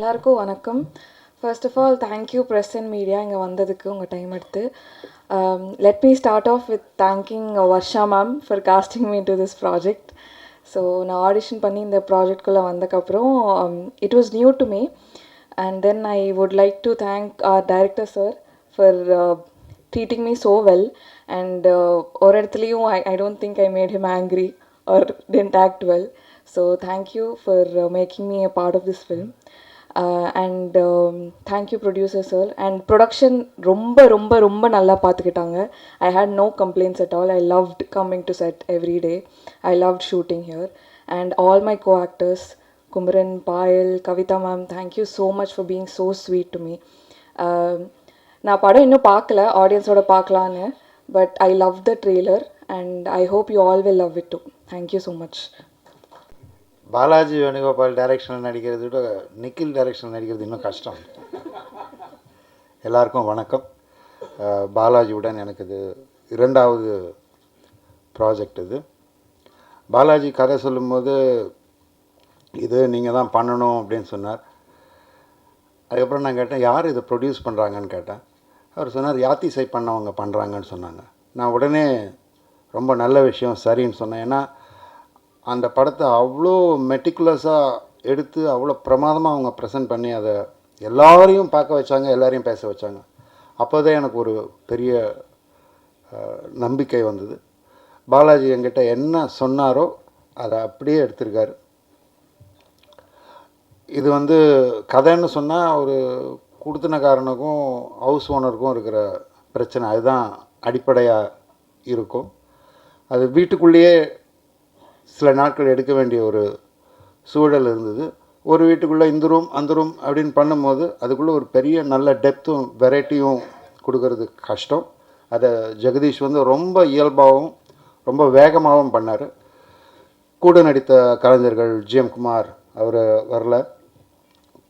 எல்லாருக்கும் வணக்கம். First of all thank you press and media இங்கே வந்ததுக்கு உங்கள் டைம் எடுத்து. Let me start off with thanking Varsha ma'am for casting me to this project. So நான் audition பண்ணி இந்த ப்ராஜெக்ட்குள்ளே வந்ததுக்கப்புறம் it was new to me. And then I would like to thank our director sir for treating me so well. And ஒரு இடத்துலையும் I don't think I made him angry or didn't act well. So thank you for making me a part of this film. And thank you producer sir. And production ரொம்ப ரொம்ப ரொம்ப நல்லா பார்த்துக்கிட்டாங்க. I had no complaints at all. I loved coming to set every day. I loved shooting here. And all my co-actors, Kumaran, Payal, Kavita ma'am, thank you so much for being so sweet to me. நான் படம் இன்னும் பார்க்கல, ஆடியன்ஸோட பார்க்கலான்னு. But I love the trailer and I hope you all will love it too. Thank you so much. Balaji Venugopal டைரக்ஷனில் நடிக்கிறத விட நிக்கில் டைரக்ஷனில் நடிக்கிறது இன்னும் கஷ்டம். எல்லாருக்கும் வணக்கம். பாலாஜியுடன் எனக்கு இது 2வது ப்ராஜெக்ட். இது பாலாஜி கதை சொல்லும்போது இது நீங்கள் தான் பண்ணணும் அப்படின்னு சொன்னார். அதுக்கப்புறம் நான் கேட்டேன், யார் இதை ப்ரொடியூஸ் பண்ணுறாங்கன்னு கேட்டேன். அவர் சொன்னார், யாத்திசை பண்ணவங்க பண்ணுறாங்கன்னு சொன்னாங்க. நான் உடனே ரொம்ப நல்ல விஷயம் சரின்னு சொன்னேன். ஏன்னா அந்த படத்தை அவ்வளோ மெட்டிகுலஸாக எடுத்து அவ்வளோ பிரமாதமாக அவங்க ப்ரெசென்ட் பண்ணி அதை எல்லாரையும் பார்க்க வச்சாங்க, எல்லாரையும் பேச வச்சாங்க. அப்போ தான் எனக்கு ஒரு பெரிய நம்பிக்கை வந்தது. பாலாஜி என்கிட்ட என்ன சொன்னாரோ அதை அப்படியே எடுத்திருக்காரு. இது கதைன்னு சொன்னால் ஒரு குடுத்தனக்காரனுக்கும் ஹவுஸ் ஓனருக்கும் இருக்கிற பிரச்சனை, அதுதான் அடிப்படையாக இருக்கும். அது வீட்டுக்குள்ளேயே சில நாட்கள் எடுக்க வேண்டிய ஒரு சூழல் இருந்தது. ஒரு வீட்டுக்குள்ளே இந்த ரூம் அந்த ரூம் அப்படின்னு பண்ணும்போது அதுக்குள்ளே ஒரு பெரிய நல்ல டெப்த்தும் வெரைட்டியும் கொடுக்கறது கஷ்டம். அதை ஜெகதீஷ் ரொம்ப இயல்பாகவும் ரொம்ப வேகமாகவும் பண்ணார். கூட நடித்த கலைஞர்கள் ஜிஎம் குமார் அவர் வரல,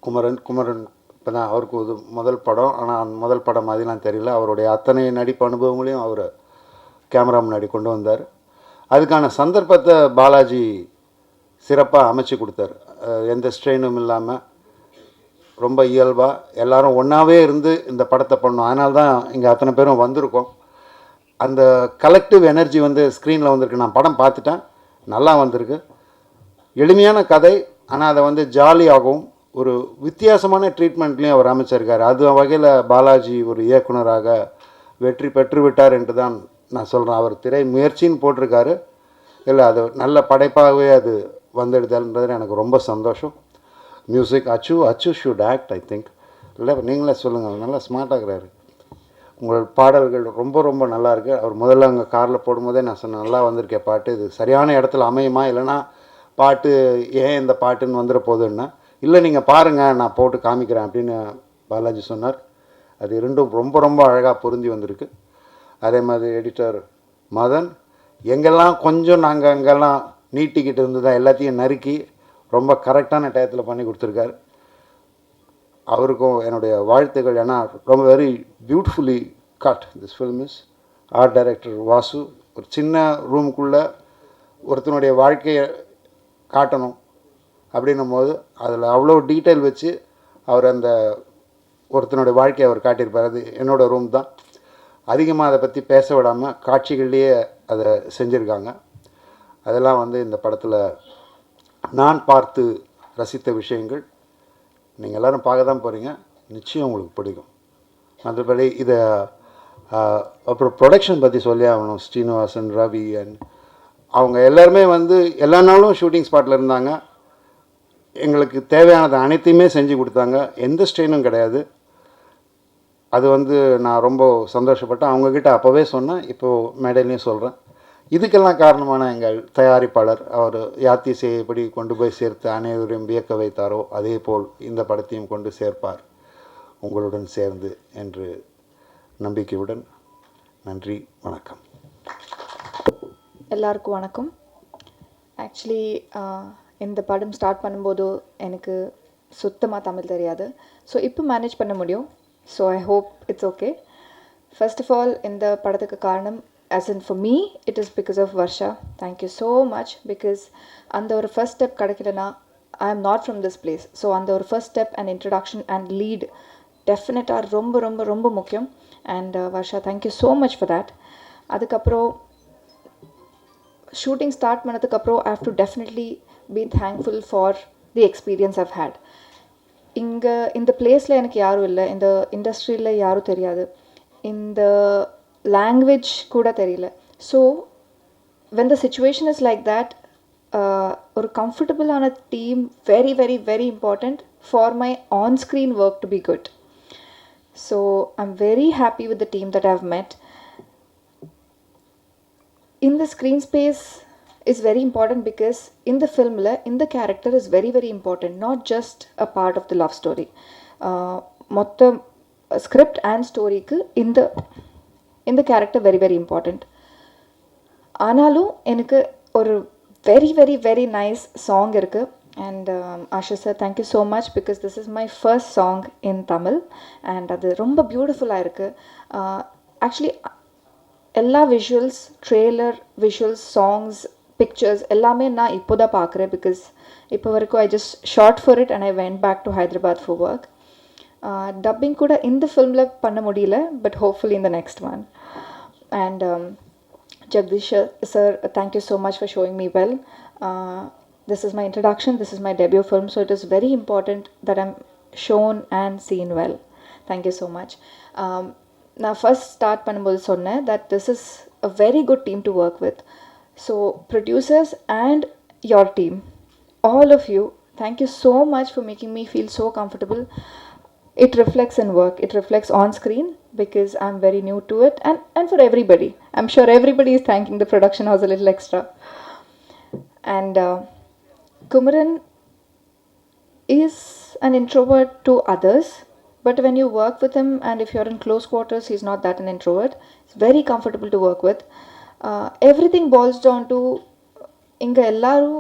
குமரன் இப்போ தான் அவருக்கு ஒரு முதல் படம். ஆனால் முதல் படம் மாதிரிலாம் தெரியல. அவருடைய அத்தனை நடிப்பு அனுபவங்களையும் அவர் கேமரா முன்னாடி கொண்டு வந்தார். அதுக்கான சந்தர்ப்பத்தை பாலாஜி சிறப்பாக அமைச்சு கொடுத்தார். எந்த ஸ்ட்ரெயினும் இல்லாமல் ரொம்ப இயல்பாக எல்லோரும் ஒன்றாவே இருந்து இந்த படத்தை பண்ணோம். அதனால தான் இங்கே அத்தனை பேரும் வந்திருக்கோம். அந்த கலெக்டிவ் எனர்ஜி ஸ்க்ரீனில் வந்திருக்கு. நான் படம் பார்த்துட்டேன், நல்லா வந்திருக்கு. எளிமையான கதை, ஆனால் அதை ஜாலியாகவும் ஒரு வித்தியாசமான ட்ரீட்மெண்ட்லேயும் அவர் அமைச்சிருக்கார். அது வகையில் பாலாஜி ஒரு இயக்குனராக வெற்றி பெற்று விட்டார் என்று தான் நான் சொல்கிறேன். அவர் திரை முயற்சின்னு போட்டிருக்காரு, இல்லை அது நல்ல படைப்பாகவே அது வந்துடுதல்ன்றது எனக்கு ரொம்ப சந்தோஷம். மியூசிக் அச்சு ஷுட் ஆக்ட், ஐ திங்க். இல்லை நீங்களே சொல்லுங்கள், நல்லா ஸ்மார்ட்டாகிறாரு. உங்கள் பாடல்கள் ரொம்ப ரொம்ப நல்லா இருக்குது. அவர் முதல்ல அங்கே காரில் போடும்போதே நான் சொன்னேன், நல்லா வந்திருக்கேன் பாட்டு, இது சரியான இடத்துல அமையுமா, இல்லைனா பாட்டு ஏன் இந்த பாட்டுன்னு வந்துட போகுதுன்னா, இல்லை நீங்கள் பாருங்கள் நான் போட்டு காமிக்கிறேன் அப்படின்னு பாலாஜி சொன்னார். அது இரண்டும் ரொம்ப ரொம்ப அழகாக பொருந்தி வந்திருக்கு. அதே மாதிரி எடிட்டர் மதன் எங்கெல்லாம் கொஞ்சம் நாங்கள் அங்கெல்லாம் நீட்டிக்கிட்டு இருந்ததா எல்லாத்தையும் நறுக்கி ரொம்ப கரெக்டான டயத்தில் பண்ணி கொடுத்துருக்காரு. அவருக்கும் என்னுடைய வாழ்த்துக்கள். ஏன்னா ரொம்ப very beautifully cut this film is. Art director Vasu ஒரு சின்ன ரூமுக்குள்ளே ஒருத்தனுடைய வாழ்க்கையை காட்டணும் அப்படின்னும் போது அதில் அவ்வளோ டீட்டெயில் வச்சு அவர் அந்த ஒருத்தனுடைய வாழ்க்கையை அவர் காட்டியிருப்பார். அது என்னோடய ரூம் தான். அதிகமாக அதை பற்றி பேச விடாமல் காட்சிகள்லேயே அதை செஞ்சுருக்காங்க. அதெல்லாம் இந்த படத்தில் நான் பார்த்து ரசித்த விஷயங்கள். நீங்கள் எல்லோரும் பார்க்க தான் போகிறீங்க, நிச்சயம் உங்களுக்கு பிடிக்கும். மற்றபடி இதை அப்புறம் ப்ரொடக்ஷன் பற்றி சொல்லி ஆகணும். ஸ்ரீனிவாசன், ரவி அண்ட் அவங்க எல்லாருமே எல்லா நாளும் ஷூட்டிங் ஸ்பாட்டில் இருந்தாங்க. எங்களுக்கு தேவையானது அனைத்தையுமே செஞ்சு கொடுத்தாங்க. எந்த ஸ்ட்ரெயினும் கிடையாது. அது நான் ரொம்ப சந்தோஷப்பட்டேன். அவங்கக்கிட்ட அப்போவே சொன்னேன், இப்போது மேடையிலையும் சொல்கிறேன். இதுக்கெல்லாம் காரணமான எங்கள் தயாரிப்பாளர், அவர் யாத்திசையை எப்படி கொண்டு போய் சேர்த்து அனைவரையும் வியக்க வைத்தாரோ அதே போல் இந்த படத்தையும் கொண்டு சேர்ப்பார் உங்களுடன் சேர்ந்து என்று நம்பிக்கையுடன். நன்றி, வணக்கம். எல்லாருக்கும் வணக்கம். ஆக்சுவலி இந்த படம் ஸ்டார்ட் பண்ணும்போது எனக்கு சுத்தமாக தமிழ் தெரியாது. ஸோ இப்போ மேனேஜ் பண்ண முடியும். So I hope it's okay. First of all இந்த படத்துக்கு காரணம், as in for me, it is because of Varsha. Thank you so much, because அந்த ஒரு ஃபர்ஸ்ட் ஸ்டெப் கிடைக்கலனா I am not from this place. So அந்த ஒரு first step and introduction and lead டெஃபினட்டாக ரொம்ப ரொம்ப ரொம்ப முக்கியம். And Varsha, thank you so much for that. அதுக்கப்புறம் ஷூட்டிங் ஸ்டார்ட் பண்ணதுக்கப்புறம் I have to definitely be thankful for the experience I've had. இங்கே இந்த பிளேஸில் எனக்கு யாரும் இல்லை, இந்த இண்டஸ்ட்ரியில் யாரும் தெரியாது, இந்த லாங்குவேஜ் கூட தெரியல. So when the situation is like that, ஒரு கம்ஃபர்டபுளான team very very very important for my on screen work to be good. So I'm very happy with the team that I've met. In the screen space is very important because in the film the character is very very important, not just a part of the love story. மொத்த script and story க்கு இந்த character very very important. ஆனாலும் எனக்கு ஒரு very very very nice song இருக்குது. And Ashish sir, thank you so much because this is my first song in Tamil and அது ரொம்ப பியூட்டிஃபுல்லாக இருக்குது. ஆக்சுவலி எல்லா visuals, trailer visuals, songs, pictures எல்லாமே நான் இப்போ தான் பார்க்குறேன். பிகாஸ் இப்போ வரைக்கும் I just shot for it and I went back to Hyderabad for work. Dubbing கூட இந்த ஃபில்மில் பண்ண முடியல, பட் ஹோப்ஃபுல்லி இந்த next one. And Jagdish sir, thank you so much for showing me well. This is my introduction, this is my debut film, so it is very important that I'm shown and seen well. Thank you so much. Now first start பண்ணும்போது சொன்னேன் that this is a very good team to work with. So producers and your team, all of you, thank you so much for making me feel so comfortable. It reflects in work, it reflects on screen because I'm very new to it, and for everybody, I'm sure everybody is thanking the production house a little extra. And Kumaran is an introvert to others, but when you work with him and if you're in close quarters, he's not that an introvert. It's very comfortable to work with. Everything boils down to inga ellaru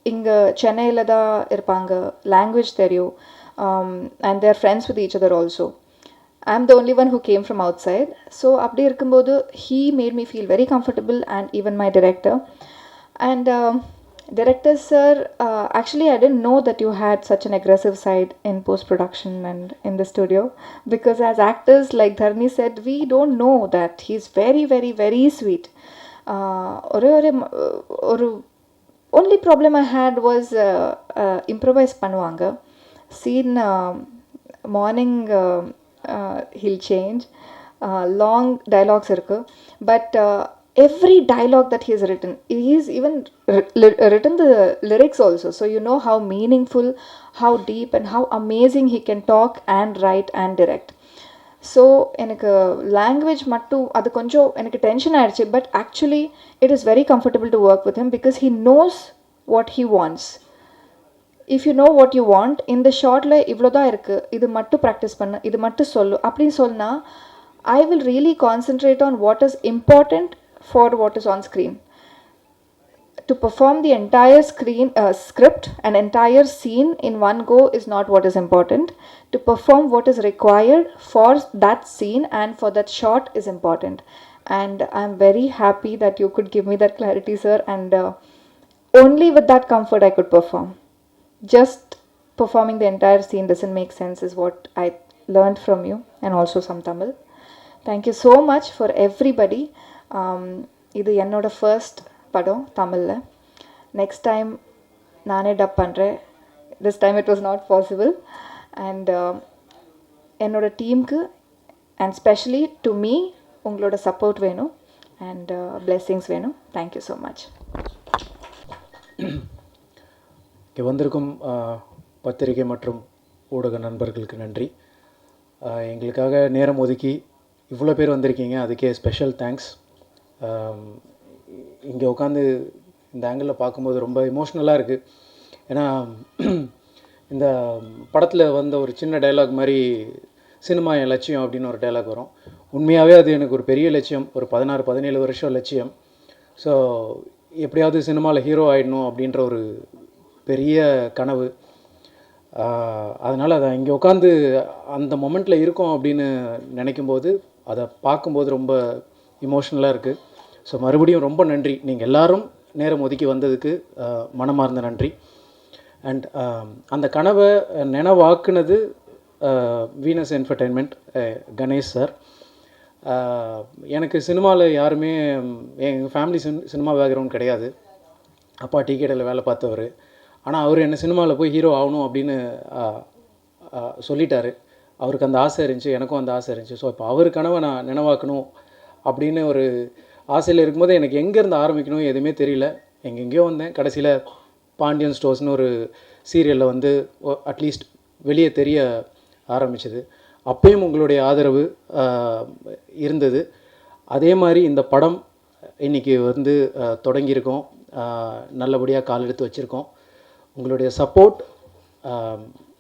inga Chennai la da irpanga, language theriyu, and they're friends with each other also. I'm the only one who came from outside. So அப்படி இருக்கும்போது he made me feel very comfortable, and even my director. And director sir, actually I didn't know that you had such an aggressive side in post-production and in the studio, because as actors, like Dharni said, we don't know that. He's very very very sweet. ஒரு only problem I had was improvise பண்ணுவாங்க. Scene morning he'll change, long dialogues irukku, but every dialogue that he has written, he's even written the lyrics also, so you know how meaningful, how deep and how amazing he can talk and write and direct. So எனக்கு language மட்டும் அது கொஞ்சம் எனக்கு tension ஆயிடுச்சு, but actually it is very comfortable to work with him because he knows what he wants. If you know what you want, இந்த ஷார்ட்டில் இவ்வளோ தான் இருக்குது, இது மட்டும் ப்ராக்டிஸ் பண்ணு, இது மட்டும் சொல்லு அப்படின்னு சொன்னால் I will really concentrate on what is important for what is on screen. To perform the entire script, an entire scene in one go is not what is important. To perform what is required for that scene and for that shot is important. And I'm very happy that you could give me that clarity, sir, and only with that comfort I could perform. Just performing the entire scene doesn't make sense is what I learned from you, and also some Tamil. Thank you so much for everybody. இது என்னோட first படம் தமிழில். Next time நானே dub பண்ணுறேன். This time it was not possible. And என்னோட டீமுக்கு and specially to me உங்களோட support வேணும் அண்ட் பிளெஸ்ஸிங்ஸ் வேணும். Thank you so much. இங்கே வந்திருக்கும் பத்திரிகை மற்றும் ஊடக நண்பர்களுக்கு நன்றி. எங்களுக்காக நேரம் ஒதுக்கி இவ்வளோ பேர் வந்திருக்கீங்க, அதுக்கே ஸ்பெஷல் தேங்க்ஸ். இங்கே உட்காந்து இந்த ஆங்கிளில் பார்க்கும்போது ரொம்ப எமோஷ்னலாக இருக்குது. ஏன்னா இந்த படத்தில் வந்த ஒரு சின்ன டைலாக் மாதிரி சினிமா என் லட்சியம் அப்படின்னு ஒரு டைலாக் வரும். உண்மையாகவே அது எனக்கு ஒரு பெரிய லட்சியம், ஒரு 16-17 வருஷம் லட்சியம். ஸோ எப்படியாவது சினிமாவில் ஹீரோ ஆகிடணும் அப்படின்ற ஒரு பெரிய கனவு. அதனால் அதை இங்கே உட்காந்து அந்த மொமெண்ட்டில் இருக்கோம் அப்படின்னு நினைக்கும்போது, அதை பார்க்கும்போது ரொம்ப இமோஷ்னலாக இருக்குது. ஸோ மறுபடியும் ரொம்ப நன்றி. நீங்கள் எல்லோரும் நேரம் ஒதுக்கி வந்ததுக்கு மனமார்ந்த நன்றி. அண்ட் அந்த கனவை நினைவாக்குனது வீனஸ் என்டர்டெயின்மெண்ட் கணேஷ் சார். எனக்கு சினிமாவில் யாருமே எங்கள் ஃபேமிலி சினிமா பேக்ரவுண்ட் கிடையாது. அப்பா டீ கடையில் வேலை பார்த்தவர். ஆனால் அவர் என்ன சினிமாவில் போய் ஹீரோ ஆகணும் அப்படின்னு சொல்லிட்டாரு. அவருக்கு அந்த ஆசை இருந்துச்சு, எனக்கும் அந்த ஆசை இருந்துச்சு. ஸோ இப்போ அவர் கனவை நான் நினைவாக்கணும் அப்படின்னு ஒரு ஆசையில் இருக்கும்போது எனக்கு எங்கேருந்து ஆரம்பிக்கணும் எதுவுமே தெரியல. எங்கெங்கேயோ வந்தேன். கடைசியில் பாண்டியன் ஸ்டோர்ஸ்னு ஒரு சீரியலில் வந்து அட்லீஸ்ட் வெளியே தெரிய ஆரம்பிச்சது. அப்பயும் உங்களுடைய ஆதரவு இருந்தது. அதே மாதிரி இந்த படம் இன்றைக்கி வந்து தொடங்கியிருக்கோம், நல்லபடியாக கால் எடுத்து வச்சுருக்கோம். உங்களுடைய சப்போர்ட்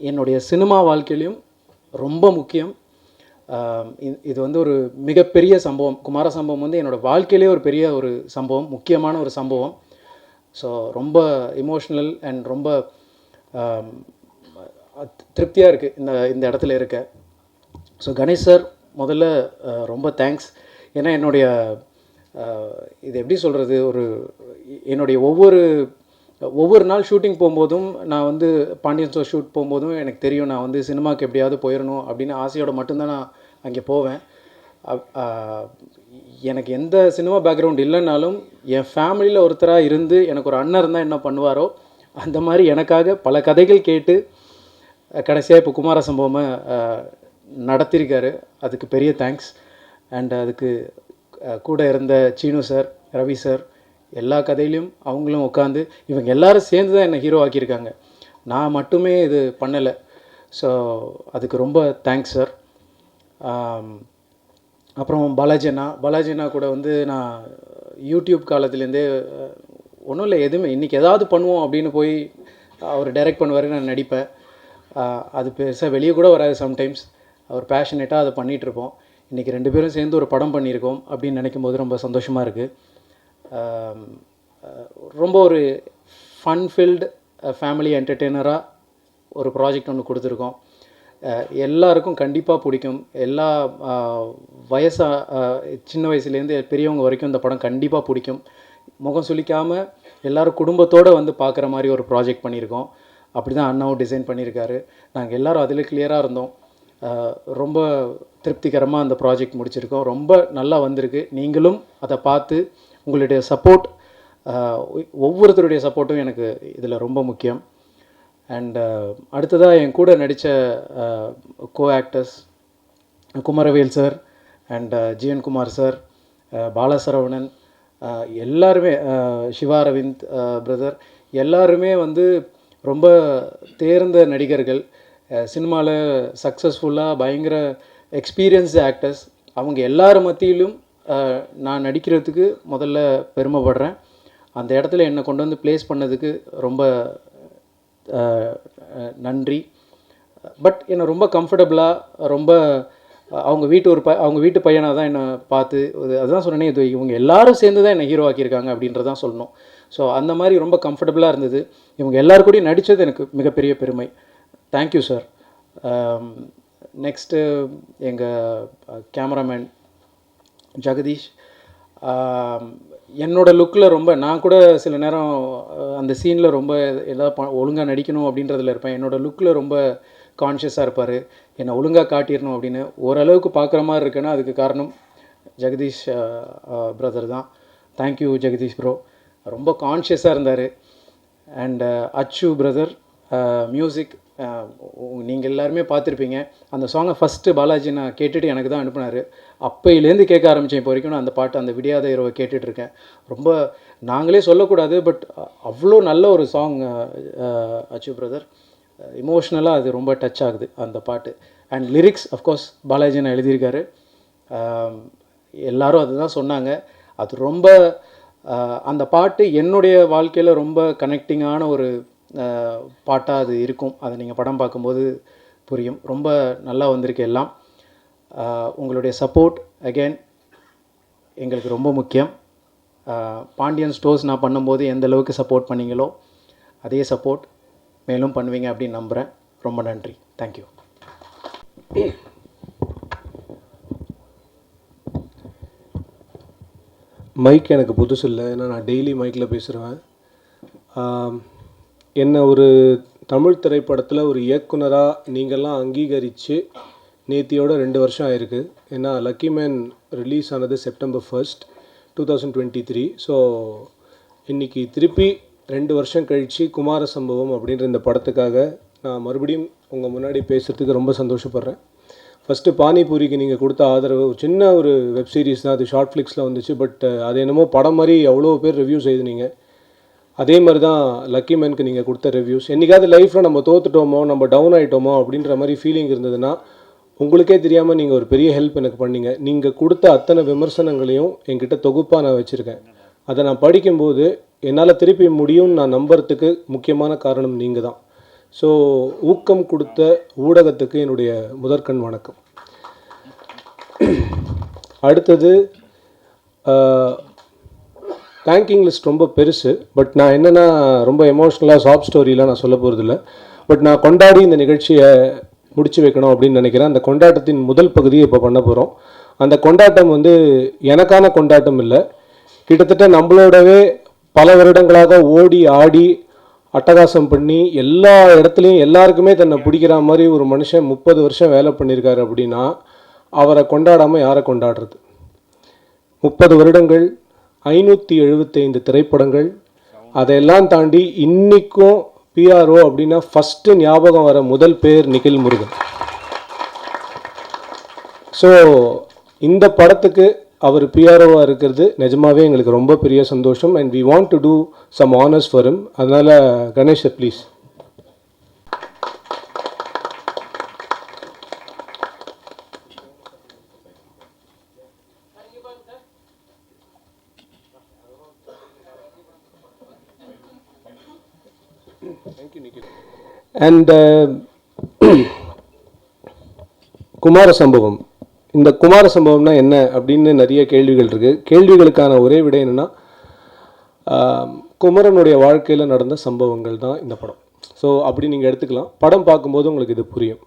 என்னுடைய சினிமா வாழ்க்கையிலையும் ரொம்ப முக்கியம். இது வந்து ஒரு மிகப்பெரிய சம்பவம். குமார சம்பவம் வந்து என்னோடய வாழ்க்கையிலே ஒரு பெரிய ஒரு சம்பவம், முக்கியமான ஒரு சம்பவம். ஸோ ரொம்ப இமோஷ்னல் அண்ட் ரொம்ப திருப்தியாக இருக்குது இந்த இடத்துல இருக்க. ஸோ கணேஷ் சார் முதல்ல ரொம்ப தேங்க்ஸ். ஏன்னா என்னுடைய இது எப்படி சொல்கிறது, என்னுடைய ஒவ்வொரு நாள் ஷூட்டிங் போகும்போதும், நான் வந்து பாண்டியன் ஸ்டோர் ஷூட் போகும்போதும் எனக்கு தெரியும் நான் வந்து சினிமாவுக்கு எப்படியாவது போயிடணும் அப்படின்னு ஆசையோடு மட்டும்தான் நான் அங்கே போவேன். எனக்கு எந்த சினிமா பேக்ரவுண்ட் இல்லைன்னாலும் என் ஃபேமிலியில் ஒருத்தராக இருந்து எனக்கு ஒரு அண்ணன் இருந்தால் என்ன பண்ணுவாரோ அந்த மாதிரி எனக்காக பல கதைகள் கேட்டு கடைசியாக இப்போ குமார சம்பவமை நடத்தியிருக்காரு. அதுக்கு பெரிய தேங்க்ஸ். அண்ட் அதுக்கு கூட இருந்த சீனு சார், ரவி சார், எல்லா கதையிலையும் அவங்களும் உட்காந்து இவங்க எல்லோரும் சேர்ந்து தான் என்னை ஹீரோ ஆக்கியிருக்காங்க. நான் மட்டுமே இது பண்ணலை. ஸோ அதுக்கு ரொம்ப தேங்க்ஸ் சார். அப்புறம் பாலாஜி அண்ணா கூட வந்து நான் யூடியூப் காலத்துலேருந்தே ஒன்றும் இல்லை, எதுவுமே இன்றைக்கி ஏதாவது பண்ணுவோம் அப்படின்னு போய் அவர் டைரக்ட் பண்ணுவார், நான் நடிப்பேன். அது பெருசாக வெளியே கூட வராது சம்டைம்ஸ். அவர் பேஷனேட்டாக அதை பண்ணிகிட்ருப்போம். இன்றைக்கி 2 பேரும் சேர்ந்து ஒரு படம் பண்ணியிருக்கோம் அப்படின்னு நினைக்கும் போது ரொம்ப சந்தோஷமாக இருக்குது. ரொம்ப ஒரு ஃபன்ஃபில்டு ஃபேமிலி என்டர்டெய்னராக ஒரு ப்ராஜெக்ட் ஒன்று கொடுத்துருக்கோம். எல்லாருக்கும் கண்டிப்பாக பிடிக்கும். எல்லா சின்ன வயசுலேருந்து பெரியவங்க வரைக்கும் இந்த படம் கண்டிப்பாக பிடிக்கும். முகம் சுளிக்காமல் எல்லோரும் குடும்பத்தோடு வந்து பார்க்குற மாதிரி ஒரு ப்ராஜெக்ட் பண்ணியிருக்கோம். அப்படி தான் அண்ணாவும் டிசைன் பண்ணியிருக்காரு. நாங்கள் எல்லோரும் அதில் கிளியராக இருந்தோம். ரொம்ப திருப்திகரமாக அந்த ப்ராஜெக்ட் முடிச்சிருக்கோம். ரொம்ப நல்லா வந்திருக்கு. நீங்களும் அதை பார்த்து உங்களுடைய சப்போர்ட், ஒவ்வொருத்தருடைய சப்போர்ட்டும் எனக்கு இதில் ரொம்ப முக்கியம். அண்ட் அடுத்ததாக என் கூட நடித்த co actors Kumaravel sir and GN Kumar sir, Balasaravanan, எல்லாருமே, சிவா அரவிந்த் பிரதர், எல்லாருமே வந்து ரொம்ப தேர்ந்த நடிகர்கள். சினிமாவில் சக்ஸஸ்ஃபுல்லாக பயங்கர எக்ஸ்பீரியன்ஸ்டு ஆக்டர்ஸ். அவங்க எல்லார் மத்தியிலும் நான் நடிக்கிறதுக்கு முதல்ல பெருமைப்படுறேன். அந்த இடத்துல என்னை கொண்டு வந்து ப்ளேஸ் பண்ணதுக்கு ரொம்ப நன்றி. பட் என்னை ரொம்ப கம்ஃபர்டபுளாக, ரொம்ப அவங்க வீட்டு பையனாக தான் என்னை பார்த்து, அதுதான் சொன்னேனே, இது இவங்க எல்லாரும் சேர்ந்து தான் என்னை ஹீரோ ஆக்கியிருக்காங்க அப்படின்றதான் சொல்லணும். ஸோ அந்த மாதிரி ரொம்ப கம்ஃபர்டபுளாக இருந்தது. இவங்க எல்லாரும் கூடயும் நடித்தது எனக்கு மிகப்பெரிய பெருமை. Thank you sir. நெக்ஸ்ட்டு எங்கள் கேமராமேன் ஜெகதீஷ், என்னோடய லுக்கில் ரொம்ப, நான் கூட சில நேரம் அந்த சீனில் ரொம்ப ஏதாவது ஒழுங்காக நடிக்கணும் அப்படின்றதில் இருப்பேன். என்னோடய லுக்கில் ரொம்ப கான்ஷியஸாக இருப்பார். என்னை ஒழுங்காக காட்டிடணும் அப்படின்னு. ஓரளவுக்கு பார்க்குற மாதிரி இருக்குன்னா அதுக்கு காரணம் ஜெகதீஷ் பிரதர் தான். Thank you Jagadish bro. ரொம்ப கான்ஷியஸாக இருந்தார். அண்ட் அச்சு பிரதர், மியூசிக் நீங்கள் எல்லாருமே பார்த்துருப்பீங்க. அந்த சாங்கை ஃபஸ்ட்டு பாலாஜி நான் கேட்டுட்டு எனக்கு தான் அனுப்புனார். அப்போயிலேருந்து கேட்க ஆரம்பித்தேன் இப்போ வரைக்கும். நான் அந்த பாட்டு, அந்த விடியாத இரவை கேட்டுட்ருக்கேன். ரொம்ப நாங்களே சொல்லக்கூடாது, பட் அவ்வளோ நல்ல ஒரு சாங் அச்சு பிரதர். இமோஷ்னலாக அது ரொம்ப டச் ஆகுது அந்த பாட்டு. அண்ட் லிரிக்ஸ் அஃப்கோர்ஸ் பாலாஜி நான் எழுதியிருக்காரு. எல்லோரும் அதுதான் சொன்னாங்க. அது ரொம்ப அந்த பாட்டு என்னுடைய வாழ்க்கையில் ரொம்ப கனெக்டிங்கான ஒரு பாட்டாக அது இருக்கும். அதை நீங்கள் படம் பார்க்கும்போது புரியும். ரொம்ப நல்லா வந்திருக்கு எல்லாம். உங்களுடைய சப்போர்ட் அகெயின் எங்களுக்கு ரொம்ப முக்கியம். பாண்டியன் ஸ்டோர்ஸ் நான் பண்ணும்போது எந்த அளவுக்கு சப்போர்ட் பண்ணீங்களோ அதே சப்போர்ட் மேலும் பண்ணுவீங்க அப்படின்னு நம்புகிறேன். ரொம்ப நன்றி. தேங்க்யூ. மைக் எனக்கு புதுசு இல்லை, ஏன்னா நான் டெய்லி மைக்கில் பேசுகிறேன். என்ன ஒரு தமிழ் திரைப்படத்தில் ஒரு இயக்குனராக நீங்கள்லாம் அங்கீகரித்து நேத்தியோட 2 வருஷம் ஆயிருக்கு. ஏன்னா லக்கி மேன் ரிலீஸ் ஆனது September 1st 2023. ஸோ இன்றைக்கி திருப்பி 2 வருஷம் கழித்து குமார சம்பவம் அப்படின்ற இந்த படத்துக்காக நான் மறுபடியும் உங்கள் முன்னாடி பேசுகிறதுக்கு ரொம்ப சந்தோஷப்படுறேன். ஃபஸ்ட்டு பானிபூரிக்கு நீங்கள் கொடுத்த ஆதரவு ஒரு சின்ன ஒரு வெப் சீரிஸ் தான், அது ஷார்ட் ஃப்ளிக்ஸில் வந்துச்சு. பட் அது என்னமோ படம் மாதிரி எவ்வளோ பேர் ரிவ்யூஸ் எழுதுனீங்க. அதே மாதிரி தான் லக்கி மேனுக்கு நீங்கள் கொடுத்த ரிவ்யூஸ். என்றைக்காவது லைஃப்பில் நம்ம தோத்துட்டோமோ, நம்ம டவுன் ஆகிட்டோமோ அப்படின்ற மாதிரி ஃபீலிங் இருந்ததுன்னா உங்களுக்கே தெரியாமல் நீங்கள் ஒரு பெரிய ஹெல்ப் எனக்கு பண்ணீங்க. நீங்கள் கொடுத்த அத்தனை விமர்சனங்களையும் என்கிட்ட தொகுப்பாக நான் வச்சுருக்கேன். அதை நான் படிக்கும்போது என்னால் திருப்பி முடியும்னு நான் நம்புறதுக்கு முக்கியமான காரணம் நீங்கள் தான். ஸோ ஊக்கம் கொடுத்த ஊடகத்துக்கு என்னுடைய முதற்கண் வணக்கம். அடுத்தது தேங்கிங் லிஸ்ட் ரொம்ப பெருசு. பட் நான் என்னென்னா ரொம்ப எமோஷ்னலாக சாஃப்ட் ஸ்டோரிலாம் நான் சொல்ல போகிறதில்ல. பட் நான் கொண்டாடி இந்த நிகழ்ச்சியை முடிச்சு வைக்கணும் அப்படின்னு நினைக்கிறேன். அந்த கொண்டாட்டத்தின் முதல் பகுதியை இப்போ பண்ண போகிறோம். அந்த கொண்டாட்டம் வந்து எனக்கான கொண்டாட்டம் இல்லை, கிட்டத்தட்ட நம்மளோடவே பல வருடங்களாக ஓடி ஆடி அட்டகாசம் பண்ணி எல்லா இடத்துலையும் எல்லாருக்குமே தன்னை பிடிக்கிற மாதிரி ஒரு மனுஷன் 30 வருஷம் வேலை பண்ணியிருக்காரு. அப்படின்னா அவரை கொண்டாடாமல் யாரை கொண்டாடுறது? 30 வருடங்கள், 575 திரைப்படங்கள், அதையெல்லாம் தாண்டி இன்றைக்கும் பிஆர்ஓ அப்படின்னா ஃபஸ்ட்டு ஞாபகம் வர முதல் பேர் நிகில் முருகன். ஸோ இந்த படத்துக்கு அவர் பிஆர்ஓவாக இருக்கிறது நிஜமாவே எங்களுக்கு ரொம்ப பெரிய சந்தோஷம். And we want to do some honours for him. அதனால் Ganesh sir please. And Kumara Sambavam. இந்த குமார சம்பவம்னா என்ன அப்படின்னு நிறைய கேள்விகள் இருக்குது. கேள்விகளுக்கான ஒரே விடை என்னென்னா, குமரனுடைய வாழ்க்கையில் நடந்த சம்பவங்கள் தான் இந்த படம். ஸோ அப்படி நீங்கள் எடுத்துக்கலாம். படம் பார்க்கும்போது உங்களுக்கு இது புரியும்.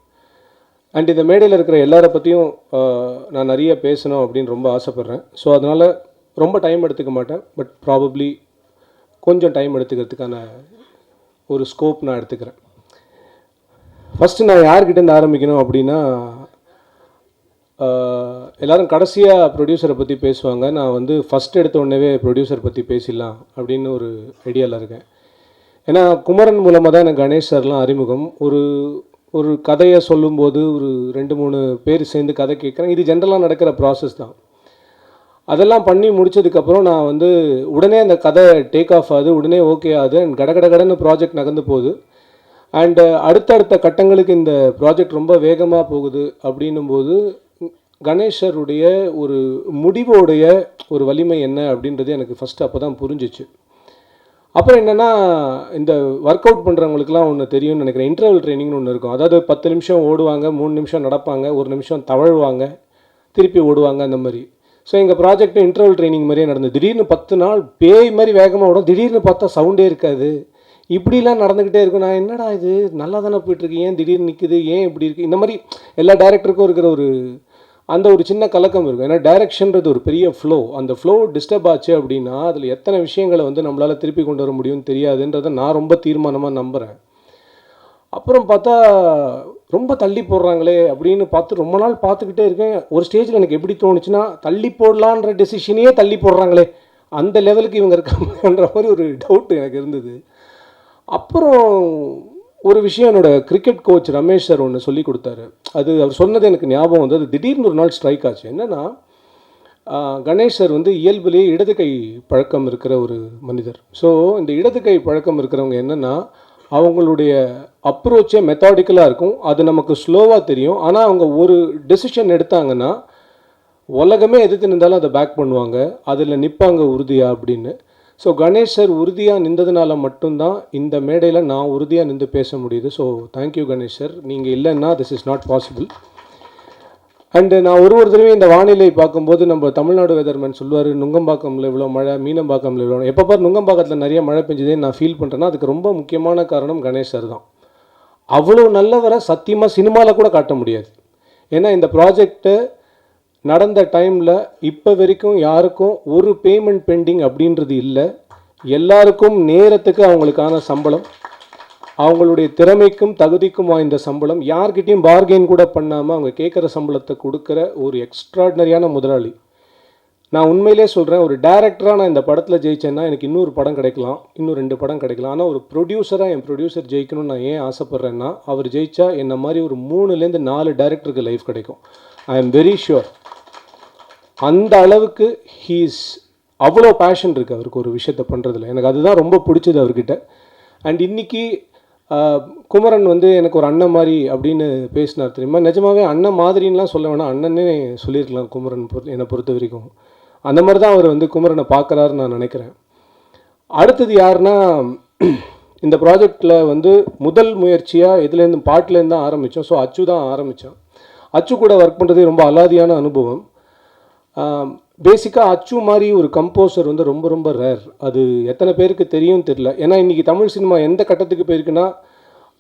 அண்ட் இந்த மேடையில் இருக்கிற எல்லாரை பற்றியும் நான் நிறைய பேசணும் அப்படின்னு ரொம்ப ஆசைப்பட்றேன். ஸோ அதனால் ரொம்ப டைம் எடுத்துக்க மாட்டேன். பட் ப்ராபப்ளி கொஞ்சம் டைம் எடுத்துக்கிறதுக்கான ஒரு ஸ்கோப் நான் எடுத்துக்கிறேன். ஃபஸ்ட்டு நான் யார்கிட்டேருந்து ஆரம்பிக்கணும் அப்படின்னா, எல்லோரும் கடைசியாக ப்ரொடியூசரை பற்றி பேசுவாங்க. நான் வந்து ஃபஸ்ட் எடுத்த உடனே ப்ரொடியூசர் பற்றி பேசிடலாம் அப்படின்னு ஒரு ஐடியாவில் இருக்கேன். ஏன்னா குமரன் மூலமாக தான் எனக்கு கணேஷ் சார்லாம் அறிமுகம். ஒரு கதையை சொல்லும்போது ஒரு 2-3 பேர் சேர்ந்து கதை கேட்குறேன். இது ஜென்ரலாக நடக்கிற ப்ராசஸ் தான். அதெல்லாம் பண்ணி முடித்ததுக்கப்புறம் நான் வந்து உடனே அந்த கதை டேக் ஆஃப் ஆகுது, உடனே ஓகே ஆகுது. அண்ட் கடன்னு ப்ராஜெக்ட் நகர்ந்து போகுது. அண்டு அடுத்தடுத்த கட்டங்களுக்கு இந்த ப்ராஜெக்ட் ரொம்ப வேகமாக போகுது. அப்படின்னும்போது கணேஷருடைய ஒரு முடிவோடைய ஒரு வலிமை என்ன அப்படின்றது எனக்கு ஃபஸ்ட்டு அப்போ தான் புரிஞ்சிச்சு. அப்புறம் என்னென்னா, இந்த ஒர்க் அவுட் பண்ணுறவங்களுக்குலாம் ஒன்று தெரியும்னு நினைக்கிறேன். இன்டர்வல் ட்ரைனிங்னு ஒன்று இருக்கும். அதாவது 10 நிமிஷம் ஓடுவாங்க, 3 நிமிஷம் நடப்பாங்க, 1 நிமிஷம் தவழ்வாங்க, திருப்பி ஓடுவாங்க, அந்த மாதிரி. ஸோ எங்கள் ப்ராஜெக்ட்டு இன்டர்வல் ட்ரைனிங் மாதிரியே நடந்தது. திடீர்னு 10 நாள் பேய் மாதிரி வேகமாக ஓடும், திடீர்னு பார்த்தா சவுண்டே இருக்காது. இப்படிலாம் நடந்துக்கிட்டே இருக்கும். நான் என்னடா இது நல்லா தானே போய்ட்டுருக்கு, ஏன் திடீர்னு நிற்குது, ஏன் இப்படி இருக்குது? இந்த மாதிரி எல்லா டைரக்டருக்கும் இருக்கிற ஒரு சின்ன கலக்கம் இருக்கும். ஏன்னா டைரக்ஷன்றது ஒரு பெரிய ஃப்ளோ. அந்த ஃப்ளோ டிஸ்டர்ப் ஆச்சு அப்படின்னா அதில் எத்தனை விஷயங்களை வந்து நம்மளால் திருப்பி கொண்டு வர முடியும்னு தெரியாதுன்றதை நான் ரொம்ப தீர்மானமாக நம்புகிறேன். அப்புறம் பார்த்தா ரொம்ப தள்ளி போடுறாங்களே அப்படின்னு பார்த்து ரொம்ப நாள் பார்த்துக்கிட்டே இருக்கேன். ஒரு ஸ்டேஜில் எனக்கு எப்படி தோணுச்சுன்னா, தள்ளி போடலான்ற டெசிஷனையே தள்ளி போடுறாங்களே, அந்த லெவலுக்கு இவங்க இருக்காங்கன்ற மாதிரி ஒரு டவுட் எனக்கு இருந்தது. அப்புறம் ஒரு விஷயம் என்னோடய கிரிக்கெட் கோச் ரமேஷ் சார் ஒன்று சொல்லி கொடுத்தாரு. அது அவர் சொன்னது எனக்கு ஞாபகம் வந்து அது திடீர்னு ஒரு நாள் ஸ்ட்ரைக் ஆச்சு. என்னென்னா, கணேஷ் சார் வந்து இயல்பிலேயே இடது கை பழக்கம் இருக்கிற ஒரு மனிதர். ஸோ இந்த இடது கை பழக்கம் இருக்கிறவங்க என்னென்னா, அவங்களுடைய அப்ரோச்சே மெத்தாடிக்கலாக இருக்கும். அது நமக்கு ஸ்லோவாக தெரியும். ஆனால் அவங்க ஒரு டெசிஷன் எடுத்தாங்கன்னா உலகமே எதிர்த்து நின்றாலும் அதை பேக் பண்ணுவாங்க, அதில் நிற்பாங்க உறுதியாக அப்படின்னு. ஸோ கணேஷ் சார் உறுதியாக நின்றதுனால மட்டும்தான் இந்த மேடையில் நான் உறுதியாக நின்று பேச முடியுது. So thank you Ganesh sir. நீங்கள் இல்லைன்னா this is not possible. And நான் ஒரு தடவை இந்த வானிலை பார்க்கும்போது நம்ம தமிழ்நாடு வெதர்மேன் சொல்லுவார், நுங்கம்பாக்கமில் இவ்வளோ மழை, மீனம்பாக்கமில் இவ்வளோ. எப்போ பாரு நுங்கம்பாக்கத்தில் நிறைய மழை பெஞ்சதே நான் ஃபீல் பண்ணுறேன்னா அதுக்கு ரொம்ப முக்கியமான காரணம் கணேஷ் சார் தான். அவ்வளோ நல்லவரை சத்தியமாக சினிமாவில் கூட காட்ட முடியாது. ஏன்னா இந்த ப்ராஜெக்டை நடந்த டைமில் இப்போ வரைக்கும் யாருக்கும் ஒரு பேமெண்ட் பெண்டிங் அப்படின்றது இல்லை. எல்லாருக்கும் நேரத்துக்கு அவங்களுக்கான சம்பளம் அவங்களுடைய திறமைக்கும் தகுதிக்கும் வாய்ந்த சம்பளம், யார்கிட்டையும் பார்கெயின் கூட பண்ணாமல் அவங்க கேட்குற சம்பளத்தை கொடுக்குற ஒரு எக்ஸ்ட்ராடினரியான முதலாளி. நான் உண்மையிலே சொல்கிறேன், ஒரு டேரக்டராக நான் இந்த படத்தில் ஜெயிச்சேன்னா எனக்கு இன்னொரு படம் கிடைக்கலாம், இன்னும் 2 படம் கிடைக்கலாம். ஆனால் ஒரு ப்ரொடியூசராக என் ப்ரொடியூசர் ஜெயிக்கணும்னு நான் ஏன் ஆசைப்பட்றேன்னா, அவர் ஜெயிச்சா என்ன மாதிரி ஒரு 3லேருந்து 4 டேரக்டருக்கு லைஃப் கிடைக்கும். I am very sure. அந்த அளவுக்கு ஹீஸ் அவ்வளோ பேஷன் இருக்குது அவருக்கு ஒரு விஷயத்தை பண்ணுறதுல. எனக்கு அதுதான் ரொம்ப பிடிச்சது அவர்கிட்ட. அண்ட் இன்றைக்கி குமரன் வந்து எனக்கு ஒரு அண்ணன் மாதிரி அப்படின்னு பேசினார் தெரியுமா. நிஜமாகவே அண்ணன் மாதிரின்லாம் சொல்ல வேணாம், அண்ணனே சொல்லியிருக்கலாம் குமரன் என்னை பொறுத்த வரைக்கும். அந்த மாதிரி தான் அவர் வந்து குமரனை பார்க்குறாருன்னு நான் நினைக்கிறேன். அடுத்தது யாருன்னா, இந்த ப்ராஜெக்டில் வந்து முதல் முயற்சியாக இதுலேருந்து பாட்டிலேருந்து தான் ஆரம்பித்தோம். ஸோ அச்சு தான் ஆரம்பித்தான். அச்சு கூட ஒர்க் பண்ணுறது ரொம்ப அலாதியான அனுபவம். பேசிக்காக அச்சு மாதிரி ஒரு கம்போசர் வந்து ரொம்ப ரொம்ப ரேர். அது எத்தனை பேருக்கு தெரியும் தெரியல. ஏன்னா இன்றைக்கி தமிழ் சினிமா எந்த கட்டத்துக்கு போயிருக்குன்னா,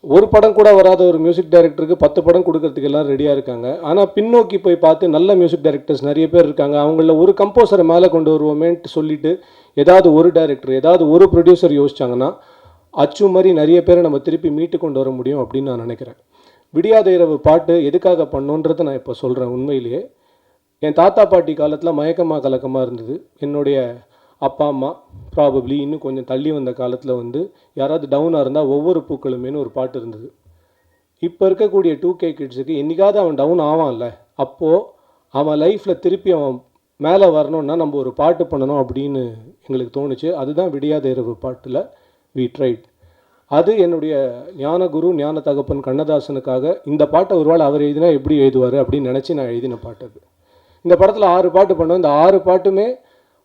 ஒரு படம் கூட வராத ஒரு மியூசிக் டைரக்டருக்கு 10 படம் கொடுக்கறதுக்கு எல்லாம் ரெடியாக இருக்காங்க. ஆனால் பின்னோக்கி போய் பார்த்து நல்ல மியூசிக் டைரக்டர்ஸ் நிறைய பேர் இருக்காங்க. அவங்கள ஒரு கம்போசரை மேலே கொண்டு வருவோமேன்ட்டு சொல்லிவிட்டு ஏதாவது ஒரு டைரக்டர், ஏதாவது ஒரு ப்ரொடியூசர் யோசிச்சாங்கன்னா அச்சு மாதிரி நிறைய பேரை நம்ம திருப்பி மீட்டு கொண்டு வர முடியும் அப்படின்னு நான் நினைக்கிறேன். விடியாத இரவு பாட்டு எதுக்காக பண்ணோன்றதை நான் இப்போ சொல்கிறேன். உண்மையிலேயே என் தாத்தா பாட்டி காலத்தில் மயக்கமாக கலக்கமாக இருந்தது. என்னுடைய அப்பா அம்மா ப்ராபப்ளி இன்னும் கொஞ்சம் தள்ளி வந்த காலத்தில் வந்து யாராவது டவுனாக இருந்தால் ஒவ்வொரு பூக்களுமேனு ஒரு பாட்டு இருந்தது. இப்போ இருக்கக்கூடிய 2K கிட்ஸுக்கு என்றைக்காவது அவன் டவுன் ஆவான்ல, அப்போது அவன் லைஃப்பில் திருப்பி அவன் மேலே வரணுன்னா நம்ம ஒரு பாட்டு பண்ணணும் அப்படின்னு எங்களுக்கு தோணுச்சு. அதுதான் விடியாத இரவு பாட்டில் வி ட்ரைட். அது என்னுடைய ஞானகுரு ஞான தகப்பன் கண்ணதாசனுக்காக இந்த பாட்டை ஒருவேளை அவர் எழுதினா எப்படி எழுதுவார் அப்படின்னு நினச்சி நான் எழுதின பாட்டு அது. இந்த படத்தில் 6 பாட்டு பண்ணோம். இந்த 6 பாட்டுமே,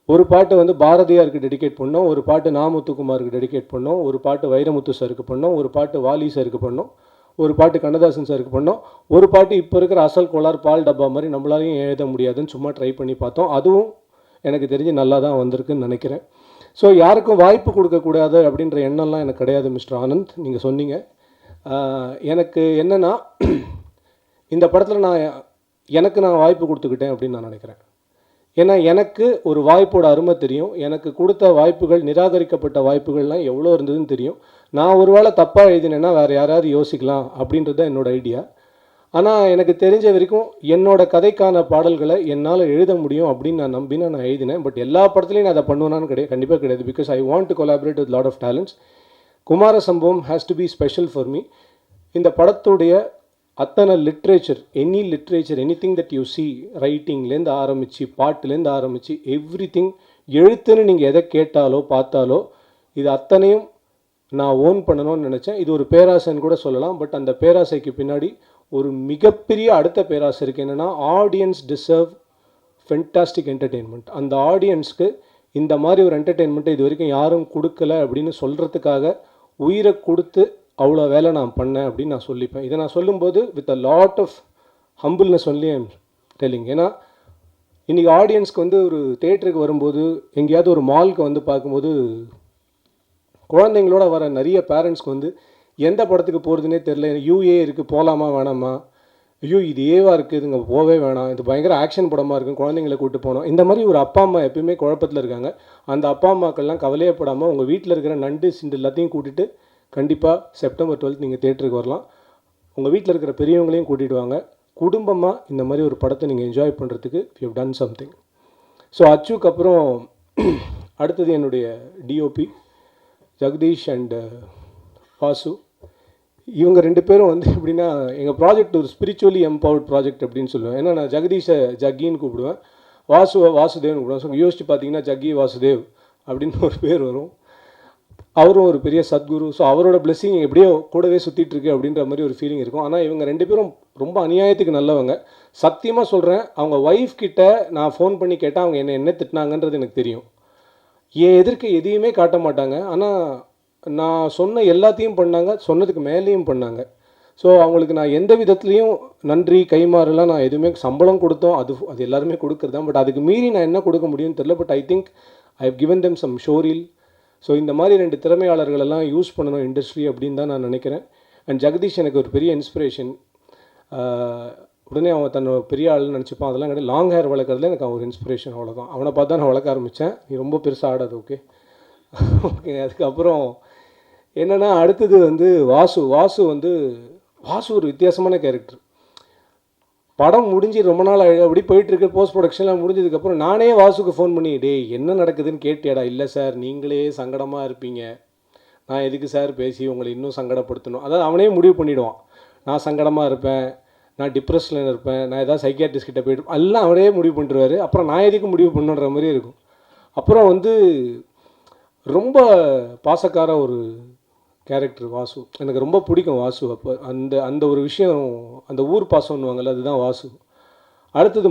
ஒரு பாட்டு வந்து பாரதியாருக்கு டெடிகேட் பண்ணோம், ஒரு பாட்டு நாமுத்துக்குமாருக்கு டெடிகேட் பண்ணோம், ஒரு பாட்டு வைரமுத்து சாருக்கு பண்ணோம், ஒரு பாட்டு வாலி சாருக்கு பண்ணோம், ஒரு பாட்டு கண்ணதாசன் சாருக்கு பண்ணோம், ஒரு பாட்டு இப்போ இருக்கிற அசல் கோளார் பால் டப்பா மாதிரி நம்மளாலையும் எழுத முடியாதுன்னு சும்மா ட்ரை பண்ணி பார்த்தோம். அதுவும் எனக்கு தெரிஞ்சு நல்லா தான் வந்திருக்குன்னு நினைக்கிறேன். ஸோ யாருக்கும் வாய்ப்பு கொடுக்கக்கூடாது அப்படின்ற எண்ணம்லாம் எனக்கு கிடையாது மிஸ்டர் ஆனந்த். நீங்கள் சொன்னீங்க. எனக்கு என்னென்னா, இந்த படத்தில் நான் வாய்ப்பு கொடுத்துக்கிட்டேன் அப்படின்னு நான் நினைக்கிறேன். ஏன்னா எனக்கு ஒரு வாய்ப்போட அருமை தெரியும். எனக்கு கொடுத்த வாய்ப்புகள், நிராகரிக்கப்பட்ட வாய்ப்புகள்லாம் எவ்வளோ இருந்ததுன்னு தெரியும். நான் ஒரு வேளை தப்பாக எழுதினேன்னா வேறு யாராவது யோசிக்கலாம் அப்படின்றது தான் என்னோடய ஐடியா. ஆனால் எனக்கு தெரிஞ்ச வரைக்கும் என்னோடய கதைக்கான பாடல்களை என்னால் எழுத முடியும் அப்படின்னு நான் நம்பினா நான் எழுதினேன். பட் எல்லா படத்துலையும் நான் அதை பண்ணுவேனான்னு கண்டிப்பாக கிடையாது. Because I want to collaborate with lot of talents. Kumara Sambavam has to be special for me. இந்த படத்துடைய அத்தனை literature, anything that you see, ரைட்டிங்லேருந்து ஆரம்பித்து பாட்டுலேருந்து ஆரம்பித்து எவ்ரி திங், எழுத்துன்னு நீங்கள் எதை கேட்டாலோ பார்த்தாலோ இது அத்தனையும் நான் ஓன் பண்ணணும்னு நினச்சேன். இது ஒரு பேராசைன்னு கூட சொல்லலாம். பட் அந்த பேராசைக்கு பின்னாடி ஒரு மிகப்பெரிய அடுத்த பேராசை இருக்குது. என்னென்னா, ஆடியன்ஸ் டிசர்வ் ஃபென்டாஸ்டிக் என்டர்டெயின்மெண்ட். அந்த ஆடியன்ஸ்க்கு இந்த மாதிரி ஒரு என்டர்டெயின்மெண்ட்டை இது வரைக்கும் யாரும் கொடுக்கல அப்படின்னு சொல்கிறதுக்காக உயிரை கொடுத்து அவ்வளோ வேலை நான் பண்ணேன் அப்படின்னு நான் சொல்லிப்பேன். இதை நான் சொல்லும்போது with a lot of humbleness only I'm telling. ஏன்னா இன்றைக்கி ஆடியன்ஸ்க்கு வந்து ஒரு தேட்டருக்கு வரும்போது, எங்கேயாவது ஒரு மாலுக்கு வந்து பார்க்கும்போது குழந்தைங்களோட வர நிறைய பேரண்ட்ஸ்க்கு வந்து எந்த படத்துக்கு போகிறதுனே தெரில. யூஏ இருக்குது, போகலாமா வேணாமா, ஐயோ இது ஏவாக இருக்குது, இதுங்க போவே வேணாம், இது பயங்கர ஆக்ஷன் படமாக இருக்கும், குழந்தைங்களை கூப்பிட்டு போனோம். இந்த மாதிரி ஒரு அப்பா அம்மா எப்பயுமே குழப்பத்தில் இருக்காங்க. அந்த அப்பா அம்மாக்கள்லாம் கவலையப்படாமல் உங்கள் வீட்டில் இருக்கிற நண்டு சிண்டு எல்லாத்தையும் கூட்டிகிட்டு கண்டிப்பாக செப்டம்பர் 12 நீங்கள் தேட்டருக்கு வரலாம். உங்கள் வீட்டில் இருக்கிற பெரியவங்களையும் கூட்டிகிட்டு வாங்க. குடும்பமாக இந்த மாதிரி ஒரு படத்தை நீங்கள் என்ஜாய் பண்ணுறதுக்கு you have done something. So அச்சுக்கு அப்புறம் அடுத்தது என்னுடைய டிஓபி ஜெகதீஷ் அண்ட் வாசு. இவங்க 2 பேரும் வந்து எப்படின்னா, எங்கள் ப்ராஜெக்ட் ஒரு ஸ்பிரிச்சுவலி எம்பவர்ட் ப்ராஜெக்ட் அப்படின்னு சொல்லுவேன். ஏன்னா நான் ஜெகதீஷை ஜக்கின்னு கூப்பிடுவேன், வாசுதேவ்னு கூப்பிடுவேன். ஸோ யோசிச்சு பார்த்தீங்கன்னா ஜக்கி வாசுதேவ் அப்படின்னு ஒரு பேர் வரும். அவரும் ஒரு பெரிய சத்குரு. ஸோ அவரோட பிளெஸிங் எப்படியோ கூடவே சுற்றிட்டு இருக்கு அப்படின்ற மாதிரி ஒரு ஃபீலிங் இருக்கும். ஆனால் இவங்க 2 பேரும் ரொம்ப அநியாயத்துக்கு நல்லவங்க. சத்தியமாக சொல்கிறேன், அவங்க ஒய்ஃப் கிட்ட நான் ஃபோன் பண்ணி கேட்டால் அவங்க என்ன திட்டினாங்கன்றது எனக்கு தெரியும். என் எதிர்க்க எதையுமே காட்ட மாட்டாங்க. ஆனால் நான் சொன்ன எல்லாத்தையும் பண்ணாங்க, சொன்னதுக்கு மேலேயும் பண்ணாங்க. ஸோ அவங்களுக்கு நான் எந்த விதத்துலேயும் நன்றி கைமாறலாம் நான் எதுவுமே, சம்பளம் கொடுத்தோம் அது எல்லாருமே கொடுக்குறது தான். பட் அதுக்கு மீறி நான் என்ன கொடுக்க முடியும்னு தெரியல. But I think I have given them some showreel. So இந்த மாதிரி 2 திறமையாளர்களெல்லாம் யூஸ் பண்ணணும் இண்டஸ்ட்ரி அப்படின்னு தான் நான் நினைக்கிறேன். அண்ட் ஜெகதீஷ் எனக்கு ஒரு பெரிய இன்ஸ்பிரேஷன். உடனே அவன் தன்னை பெரிய ஆள்னு நினச்சிப்பான், அதெல்லாம் கிடையாது. லாங் ஹேர் வளர்க்குறதுல எனக்கு அவன் ஒரு இன்ஸ்பிரேஷன், அவ்வளோதான். அவனை பார்த்து தான் நான் வளர்க்க ஆரம்பித்தேன். நீ ரொம்ப பெருசாக ஆடாது, ஓகே. அதுக்கப்புறம் என்னென்னா அடுத்தது வந்து வாசு வந்து வாசு ஒரு வித்தியாசமான கேரக்டர். படம் முடிஞ்சு ரொம்ப நாள் அப்படி போயிட்டுருக்கு, போஸ்ட் ப்ரொடக்ஷன்லாம் முடிஞ்சதுக்கப்புறம் நானே வாசுக்கு ஃபோன் பண்ணி, டேய் என்ன நடக்குதுன்னு கேட்டியாடா? இல்லை சார், நீங்களே சங்கடமாக இருப்பீங்க, நான் எதுக்கு சார் பேசி உங்களை இன்னும் சங்கடப்படுத்தணும். அதாவது அவனே முடிவு பண்ணிவிடுவான், நான் சங்கடமாக இருப்பேன், நான் டிப்ரெஷனில் இருப்பேன், நான் ஏதாவது சைக்கியாட்ரிஸ்ட் கிட்ட போய்ட்டு எல்லாம் அவனே முடிவு பண்ணிட்டுருவார். அப்புறம் நான் எதுக்கு முடிவு பண்ணுன்ற மாதிரி இருக்கும். அப்புறம் வந்து ரொம்ப பாசக்கார ஒரு கேரக்டர் வாசு. எனக்கு ரொம்ப பிடிக்கும் வாசு. அப்போ அந்த அந்த ஒரு விஷயம், அந்த ஊர் பாசம்னுவாங்கள்ல, அதுதான் வாசு. அடுத்தது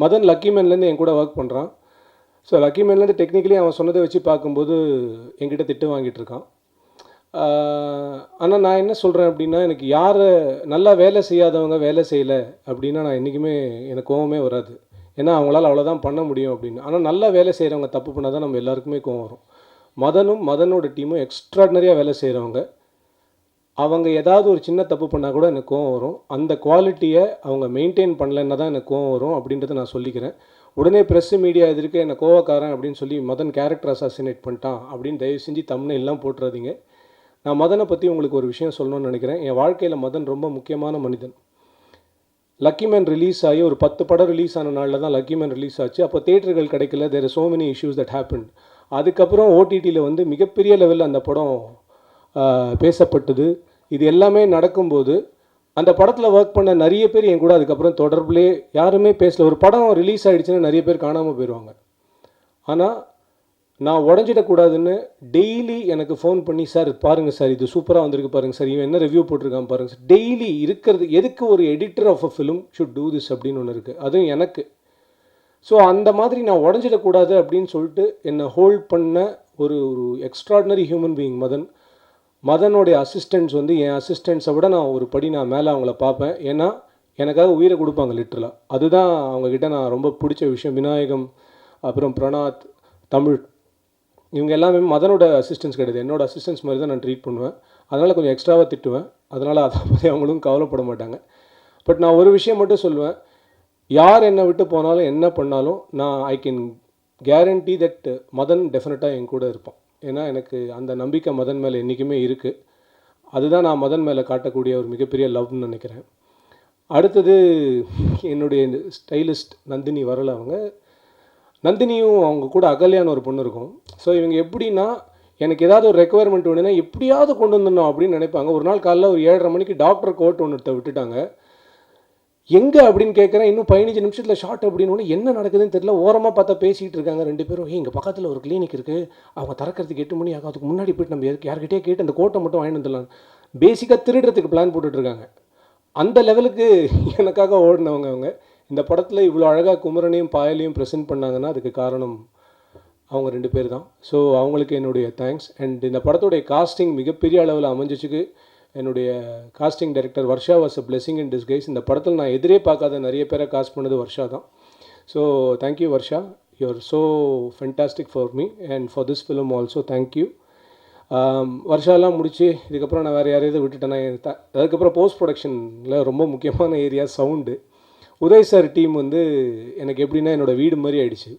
மதன் லக்கி மேன்லேருந்து என் கூட ஒர்க் பண்ணுறான். ஸோ லக்கி மேன்லேருந்து டெக்னிக்கலி அவன் சொன்னதை வச்சு பார்க்கும்போது என்கிட்ட திட்டு வாங்கிட்டு இருக்கான். ஆனால் நான் என்ன சொல்கிறேன் அப்படின்னா, எனக்கு யாரை நல்லா வேலை செய்யாதவங்க வேலை செய்யலை அப்படின்னா நான் என்றைக்குமே எனக்கு கோவமே வராது. ஏன்னா அவங்களால அவ்வளோதான் பண்ண முடியும் அப்படின்னு. ஆனால் நல்லா வேலை செய்கிறவங்க தப்பு பண்ணால் தான் நம்ம எல்லாருக்குமே கோவம் வரும். மதனோட டீமும் எக்ஸ்ட்ராடனரியாக வேலை செய்கிறவங்க. அவங்க ஏதாவது ஒரு சின்ன தப்பு பண்ணால் கூட எனக்கு கோவம் வரும். அந்த குவாலிட்டியை அவங்க மெயின்டைன் பண்ணலைன்னா தான் எனக்கு கோவம் வரும் அப்படின்றத நான் சொல்லிக்கிறேன். உடனே ப்ரெஸ்ஸு மீடியா எதிர்க்க என்னை கோவக்காரன் அப்படின்னு சொல்லி மதன் கேரக்டர் அசாசினேட் பண்ணிட்டான் அப்படின்னு தயவு செஞ்சு எல்லாம் போட்டுறாதீங்க. நான் மதனை பற்றி உங்களுக்கு ஒரு விஷயம் சொல்லணும்னு நினைக்கிறேன். என் வாழ்க்கையில் மதன் ரொம்ப முக்கியமான மனிதன். லக்கி மேன் ரிலீஸ் ஆகி ஒரு 10 படம் ரிலீஸ் ஆன நாளில் தான் லக்கி மேன் ரிலீஸ் ஆச்சு. அப்போ தேட்டர்கள் கிடைக்கல, there are so many issues that happen. அதுக்கப்புறம் ஓடிடியில் வந்து மிகப்பெரிய லெவலில் அந்த படம் பேசப்பட்டது. இது எல்லாமே நடக்கும்போது அந்த படத்தில் ஒர்க் பண்ண நிறைய பேர் என் கூட அதுக்கப்புறம் தொடர்புலேயே யாருமே பேசல. ஒரு படம் ரிலீஸ் ஆகிடுச்சுன்னா நிறைய பேர் காணாமல் போயிடுவாங்க. ஆனால் நான் உடஞ்சிடக்கூடாதுன்னு டெய்லி எனக்கு ஃபோன் பண்ணி, சார் பாருங்கள் சார், இது சூப்பராக வந்திருக்கு பாருங்கள் சார், இவன் என்ன ரிவ்யூ போட்டிருக்கான் பாருங்கள் சார், டெய்லி இருக்கிறது. எதுக்கு ஒரு editor of a film should do this அப்படின்னு ஒன்று இருக்குது, அதுவும் எனக்கு. ஸோ அந்த மாதிரி நான் உடஞ்சிடக்கூடாது அப்படின்னு சொல்லிட்டு என்னை ஹோல்ட் பண்ண ஒரு எக்ஸ்ட்ராடினரி ஹியூமன் பீயிங் மதனோடைய அசிஸ்டன்ட்ஸ் வந்து என் அசிஸ்டன்ட்ஸை விட நான் ஒரு படி மேலே அவங்கள பார்ப்பேன். ஏன்னா எனக்காக உயிரை கொடுப்பாங்க லிட்ரலாக. அதுதான் அவங்கக்கிட்ட நான் ரொம்ப பிடிச்ச விஷயம். விநாயகம், அப்புறம் பிரணாத், தமிழ், இவங்க எல்லாமே மதனோட அசிஸ்டன்ஸ் கிடையாது, என்னோட அசிஸ்டன்ஸ் மாதிரி தான் நான் ட்ரீட் பண்ணுவேன். அதனால் கொஞ்சம் எக்ஸ்ட்ராவாக திட்டுவேன். அதனால் அதை பற்றி அவங்களும் கவலைப்பட மாட்டாங்க. பட் நான் ஒரு விஷயம் மட்டும் சொல்லுவேன், யார் என்னை விட்டு போனாலும் என்ன பண்ணாலும் நான் I can guarantee that Madan டெஃபினட்டாக என் கூட இருப்பான். ஏன்னா எனக்கு அந்த நம்பிக்கை மதன் மேலே என்றைக்குமே இருக்குது. அதுதான் நான் மதன் மேலே காட்டக்கூடிய ஒரு மிகப்பெரிய லவ்னு நினைக்கிறேன். அடுத்தது என்னுடைய ஸ்டைலிஸ்ட் நந்தினி வரலை. நந்தினியும் அவங்க கூட அகல்யான்னு ஒரு பொண்ணு இருக்கும். ஸோ இவங்க எப்படின்னா, எனக்கு ஏதாவது ஒரு ரெக்குவயர்மெண்ட் வேணுன்னா எப்படியாவது கொண்டு வந்துடணும் அப்படின்னு நினைப்பாங்க. ஒரு நாள் காலைல ஒரு 7:30 மணிக்கு டாக்டர் கோட் ஒன்று விட்டுட்டாங்க. எங்கே அப்படின்னு கேட்குறேன், இன்னும் 15 நிமிஷத்தில் ஷார்ட் அப்படின்னு. என்ன நடக்குதுன்னு தெரியல. ஓரமாக பார்த்தா பேசிகிட்டு இருக்காங்க 2 பேரும். இங்கே பக்கத்தில் ஒரு கிளினிக் இருக்குது, அவங்க திறக்கிறதுக்கு 8 மணி ஆகும், அதுக்கு முன்னாடி போய்ட்டு நம்ம யார்கிட்டயே கேட்டு அந்த கோட்டை மட்டும் வாங்கிட்டு வந்துடலாம். பேசிக்காக திருடுறதுக்கு பிளான் போட்டுட்ருக்காங்க. அந்த லெவலுக்கு எனக்காக ஓடினவங்க அவங்க. இந்த படத்தில் இவ்வளோ அழகாக குமரனையும் பாயலையும் ப்ரெசென்ட் பண்ணாங்கன்னா அதுக்கு காரணம் அவங்க 2 பேர் தான். ஸோ அவங்களுக்கு என்னுடைய தேங்க்ஸ். அண்ட் இந்த படத்துடைய காஸ்டிங் மிகப்பெரிய அளவில் அமைஞ்சிச்சுக்கு என்னுடைய costing director Varsha was a blessing in disguise. இந்த படத்தில் நான் எதிரே பார்க்காத நிறைய பேரை காஸ்ட் பண்ணது வர்ஷா தான். So thank you Varsha, you are so fantastic for me and for this film also. Thank you. வருஷாலாம் முடிச்சு இதுக்கப்புறம் நான் வேறு யாரையாவது விட்டுட்டேன்னா அதுக்கப்புறம் போஸ்ட் ப்ரொடக்ஷனில் ரொம்ப முக்கியமான area sound. Uday sir team வந்து எனக்கு எப்படின்னா என்னோடய வீடு மாதிரி ஆயிடுச்சு.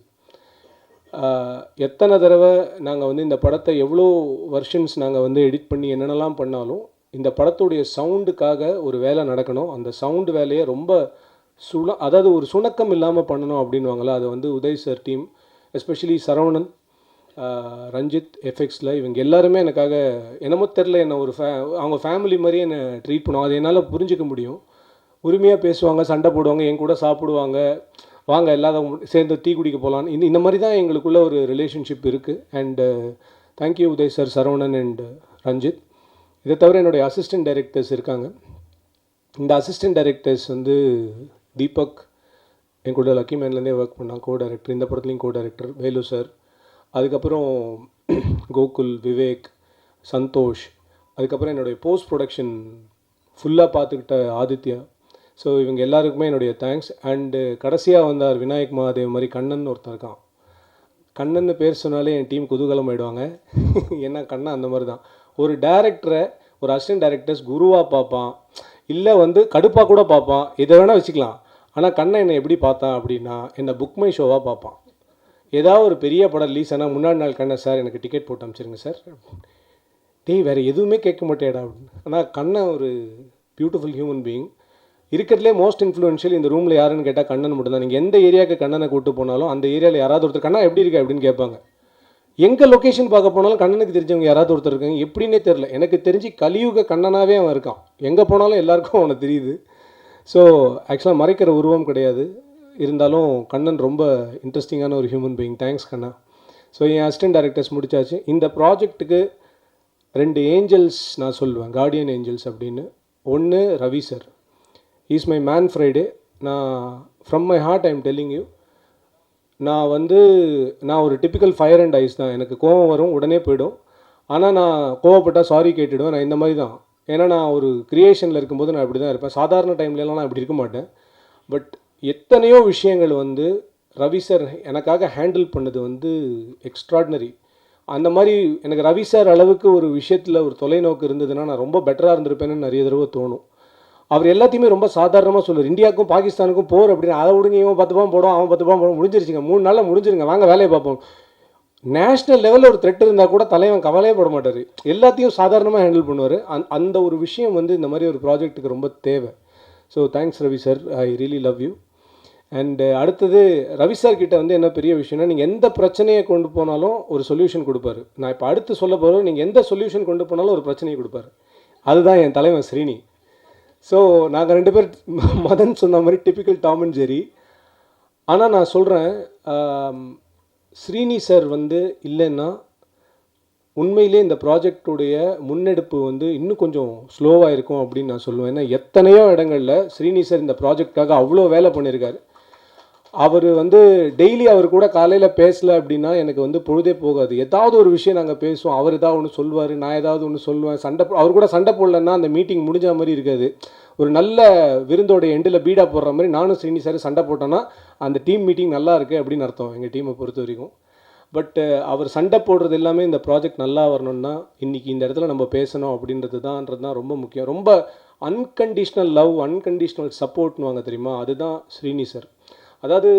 எத்தனை தடவை நாங்கள் வந்து இந்த படத்தை எவ்வளோ வெர்ஷன்ஸ் நாங்கள் வந்து எடிட் பண்ணி என்னென்னலாம் பண்ணாலும் இந்த படத்துடைய சவுண்டுக்காக ஒரு வேலை நடக்கணும். அந்த சவுண்டு வேலையை ரொம்ப அதாவது ஒரு சுணக்கம் இல்லாமல் பண்ணணும் அப்படின்வாங்களா, அது வந்து Uday sir team, especially Saravanan, Ranjith, எஃப்எக்ஸில் இவங்க எல்லாருமே எனக்காக என்னமோ தெரில, என்ன ஒரு அவங்க ஃபேமிலி மாதிரியே என்னை ட்ரீட் பண்ணுவாங்க. அது என்னால் புரிஞ்சிக்க முடியும். உரிமையாக பேசுவாங்க, சண்டை போடுவாங்க, என் கூட சாப்பிடுவாங்க, வாங்க எல்லாரும் சேர்ந்து டீ குடிக்க போகலான்னு. இந்த மாதிரி தான் எங்களுக்குள்ள ஒரு ரிலேஷன்ஷிப் இருக்குது. And thank you Uday sir, Saravanan and Ranjith. இதை தவிர என்னுடைய அசிஸ்டன்ட் டைரக்டர்ஸ் இருக்காங்க. இந்த அசிஸ்டன்ட் டைரக்டர்ஸ் வந்து தீபக் என் கூட லக்கி மேன்லேருந்தே ஒர்க் பண்ணாங்க, கோ டைரக்டர். இந்த படத்துலேயும் கோ டைரக்டர் வேலு சார். அதுக்கப்புறம் கோகுல், விவேக், சந்தோஷ். அதுக்கப்புறம் என்னுடைய போஸ்ட் ப்ரொடக்ஷன் ஃபுல்லாக பார்த்துக்கிட்ட ஆதித்யா. ஸோ இவங்க எல்லாருக்குமே என்னுடைய தேங்க்ஸ். அண்டு கடைசியாக வந்தார் விநாயக் மகாதேவ் மாதிரி கண்ணன் ஒருத்தன் இருக்கான். கண்ணன்னு பேர் சொன்னாலே என் டீம் குதூகலம் ஆகிடுவாங்க. ஏன்னா கண்ணன் அந்த மாதிரி தான். ஒரு டேரக்டரை ஒரு அசிஸ்டன்ட் டைரக்டர்ஸ் குருவாக பார்ப்பான், இல்லை வந்து கடுப்பாக கூட பார்ப்பான், இதை வேணால் வச்சுக்கலாம். ஆனால் கண்ணன் என்னை எப்படி பார்த்தான் அப்படின்னா, என்னை புக் மை ஷோவாக பார்ப்பான். ஏதாவது ஒரு பெரிய படம் ரிலீஸ் ஆனால் முன்னாடி நாள் கண்ணன், சார் எனக்கு டிக்கெட் போட்டு அனுப்பிச்சிருங்க சார். டேய் வேறு எதுவுமே கேட்க மாட்டேடா அப்படின்னு. ஆனால் கண்ணன் ஒரு பியூட்டிஃபுல் ஹியூமன் பீயிங். இருக்கிறதுலே மோஸ்ட் இன்ஃப்ளூயன்ஷியல் இந்த ரூமில் யாருன்னு கேட்டால் கண்ணன் மட்டும் தான். நீங்கள் எந்த ஏரியாவுக்கு கண்ணனை கூட்டு போனாலும் அந்த ஏரியாவில் யாராவது ஒருத்தர் கண்ணா எப்படி இருக்கு அப்படின்னு கேட்பாங்க. எங்கே லொக்கேஷன் பார்க்க போனாலும் கண்ணனுக்கு தெரிஞ்சவங்க யாராவது ஒருத்தர் இருக்காங்க. எப்படின்னே தெரில, எனக்கு தெரிஞ்சு கலியுக கண்ணனாகவே அவன் இருக்கான். எங்கே போனாலும் எல்லாருக்கும் அவனை தெரியுது. ஸோ ஆக்சுவலாக மறைக்கிற உருவம் கிடையாது. இருந்தாலும் கண்ணன் ரொம்ப இன்ட்ரெஸ்டிங்கான ஒரு ஹியூமன் பீயிங். தேங்க்ஸ் கண்ணா. ஸோ என் அசிஸ்டன்ட் டைரக்டர்ஸ் முடிச்சாச்சு. இந்த ப்ராஜெக்ட்டுக்கு 2 ஏஞ்சல்ஸ் நான் சொல்லுவேன், கார்டியன் ஏஞ்சல்ஸ் அப்படின்னு. ஒன்று Ravi sir, is my man Friday. நான் from my heart I am telling you, நான் ஒரு டிப்பிக்கல் ஃபயர் அண்ட் ஐஸ் தான். எனக்கு கோவம் வரும், உடனே போயிடும். ஆனால் நான் கோவப்பட்டால் சாரி கேட்டுடுவேன். நான் இந்த மாதிரி தான். ஏன்னா நான் ஒரு க்ரியேஷனில் இருக்கும்போது நான் இப்படி தான் இருப்பேன். சாதாரண டைம்லலாம் நான் இப்படி இருக்க மாட்டேன். பட் எத்தனையோ விஷயங்கள் வந்து ரவி சார் எனக்காக ஹேண்டில் பண்ணது வந்து எக்ஸ்ட்ராடினரி. அந்த மாதிரி எனக்கு ரவி சார் அளவுக்கு ஒரு விஷயத்தில் ஒரு தொலைநோக்கு இருந்ததுன்னா நான் ரொம்ப பெட்டராக இருந்திருப்பேன்னு நிறைய தடவை தோணும். அவர் எல்லாத்தையுமே ரொம்ப சாதாரணமாக சொல்லுவார். இந்தியாவுக்கும் பாகிஸ்தானுக்கும் போர் அப்படின்னு, அதை விடுங்க, இவன் 10 பாம் போடும், அவன் 10 பாம் போடும், முடிஞ்சிருச்சுங்க, 3 நாளில் முடிஞ்சிருங்க, வாங்க வேலையை பார்ப்போம். நேஷ்னல் லெவலில் ஒரு த்ரெட் இருந்தால் கூட தலைவன் கவலையே பட மாட்டார். எல்லாத்தையும் சாதாரணமாக ஹேண்டில் பண்ணுவார். அந்த ஒரு விஷயம் வந்து இந்த மாதிரி ஒரு ப்ராஜெக்ட்டுக்கு ரொம்ப தேவை. So thanks Ravi sir, I really love you. And அடுத்தது ரவி சார் கிட்ட வந்து என்ன பெரிய விஷயம்னா, நீங்கள் எந்த பிரச்சனையை கொண்டு போனாலும் ஒரு சொல்யூஷன் கொடுப்பாரு. நான் இப்போ அடுத்து சொல்ல போகிறோம், நீங்கள் எந்த சொல்யூஷன் கொண்டு போனாலும் ஒரு பிரச்சனையை கொடுப்பாரு. அதுதான் என் தலைவன் ஸ்ரீனி. ஸோ நாங்கள் 2 பேர் மதன் சொன்ன மாதிரி டிப்பிக்கல் டாம் அண்ட் ஜெரி. ஆனால் நான் சொல்கிறேன், ஸ்ரீனி சார் வந்து இல்லைன்னா உண்மையிலே இந்த ப்ராஜெக்டுடைய முன்னெடுப்பு வந்து இன்னும் கொஞ்சம் ஸ்லோவாக இருக்கும் அப்படின்னு நான் சொல்லுவேன். ஏன்னா எத்தனையோ இடங்களில் ஸ்ரீனி சார் இந்த ப்ராஜெக்டுக்காக அவ்வளோ வேலை பண்ணியிருக்காரு. அவர் வந்து டெய்லி அவர் கூட காலையில் பேசலை அப்படின்னா எனக்கு வந்து பொழுதே போகாது. ஏதாவது ஒரு விஷயம் நாங்கள் பேசுவோம், அவர் ஏதாவது ஒன்று சொல்லுவார், நான் ஏதாவது ஒன்று சொல்லுவேன். அவர் கூட சண்டை போடலன்னா அந்த மீட்டிங் முடிஞ்ச மாதிரி இருக்காது. ஒரு நல்ல விருந்தோடைய எண்டில் பீடா போடுற மாதிரி நானும் ஸ்ரீனி சார் சண்டை போட்டோன்னா அந்த டீம் மீட்டிங் நல்லா இருக்குது அப்படின்னு அர்த்தம், எங்கள் டீமை பொறுத்த வரைக்கும். பட் அவர் சண்டை போடுறது எல்லாமே இந்த ப்ராஜெக்ட் நல்லா வரணும்னா இன்றைக்கி இந்த இடத்துல நம்ம பேசணும் அப்படின்றது தான் ரொம்ப முக்கியம். ரொம்ப அன்கண்டிஷ்னல் லவ், அன்கண்டிஷ்னல் சப்போர்ட்னுவாங்க தெரியுமா, அதுதான் ஸ்ரீனி சார். அதாவது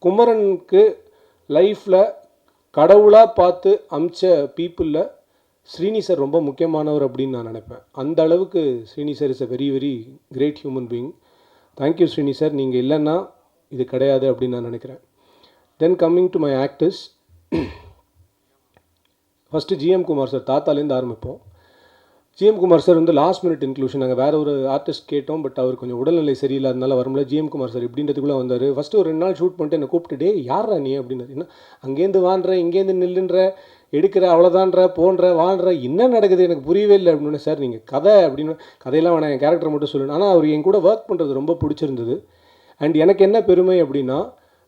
குமரனுக்கு லைஃப்பில் கடவுளாக பார்த்து அமிச்ச பீப்புளில் ஸ்ரீனி சார் ரொம்ப முக்கியமானவர் அப்படின்னு நான் நினைப்பேன். அந்த அளவுக்கு Srini sir is a very very great human being. Thank you Srini sir, நீங்கள் இல்லைன்னா இது கிடையாது அப்படின்னு நான் நினைக்கிறேன். Then coming to my actors, first GM Kumar sir, தாத்தாலேருந்து ஆரம்பிப்போம். ஜிஎம் குமார் சார் வந்து லாஸ்ட் மினிட் இன்க்ளூஷன். நாங்கள் வேறு ஒரு ஆர்டிஸ்ட் கேட்டோம், பட் அவர் கொஞ்சம் உடல்நிலை சரியில்லாதனால வர முடியல. ஜிஎம் குமார் சார் இப்படின்றதுக்குள்ளே வந்தார். ஃபஸ்ட்டு ஒரு 2 நாள் ஷூட் பண்ணிட்டு என்னை கூப்பிட்டுட்டே, யாரா நீ அப்படின்னாரு. என்ன அங்கேருந்து வான்ற, இங்கேருந்து நில்லுன்ற, எடுக்கிற, அவ்வளோதான்ற, போன்ற, வாழ்ற, என்ன நடக்குது எனக்கு புரியவே இல்லை அப்படின்னு. சார் நீங்கள் கதை அப்படின்னு, கதையெல்லாம் வேணாம், என் கேரக்டர் மட்டும் சொல்லணும். ஆனால் அவர் என் கூட ஒர்க் பண்ணுறது ரொம்ப பிடிச்சிருந்தது. அண்ட் எனக்கு என்ன பெருமை அப்படின்னா,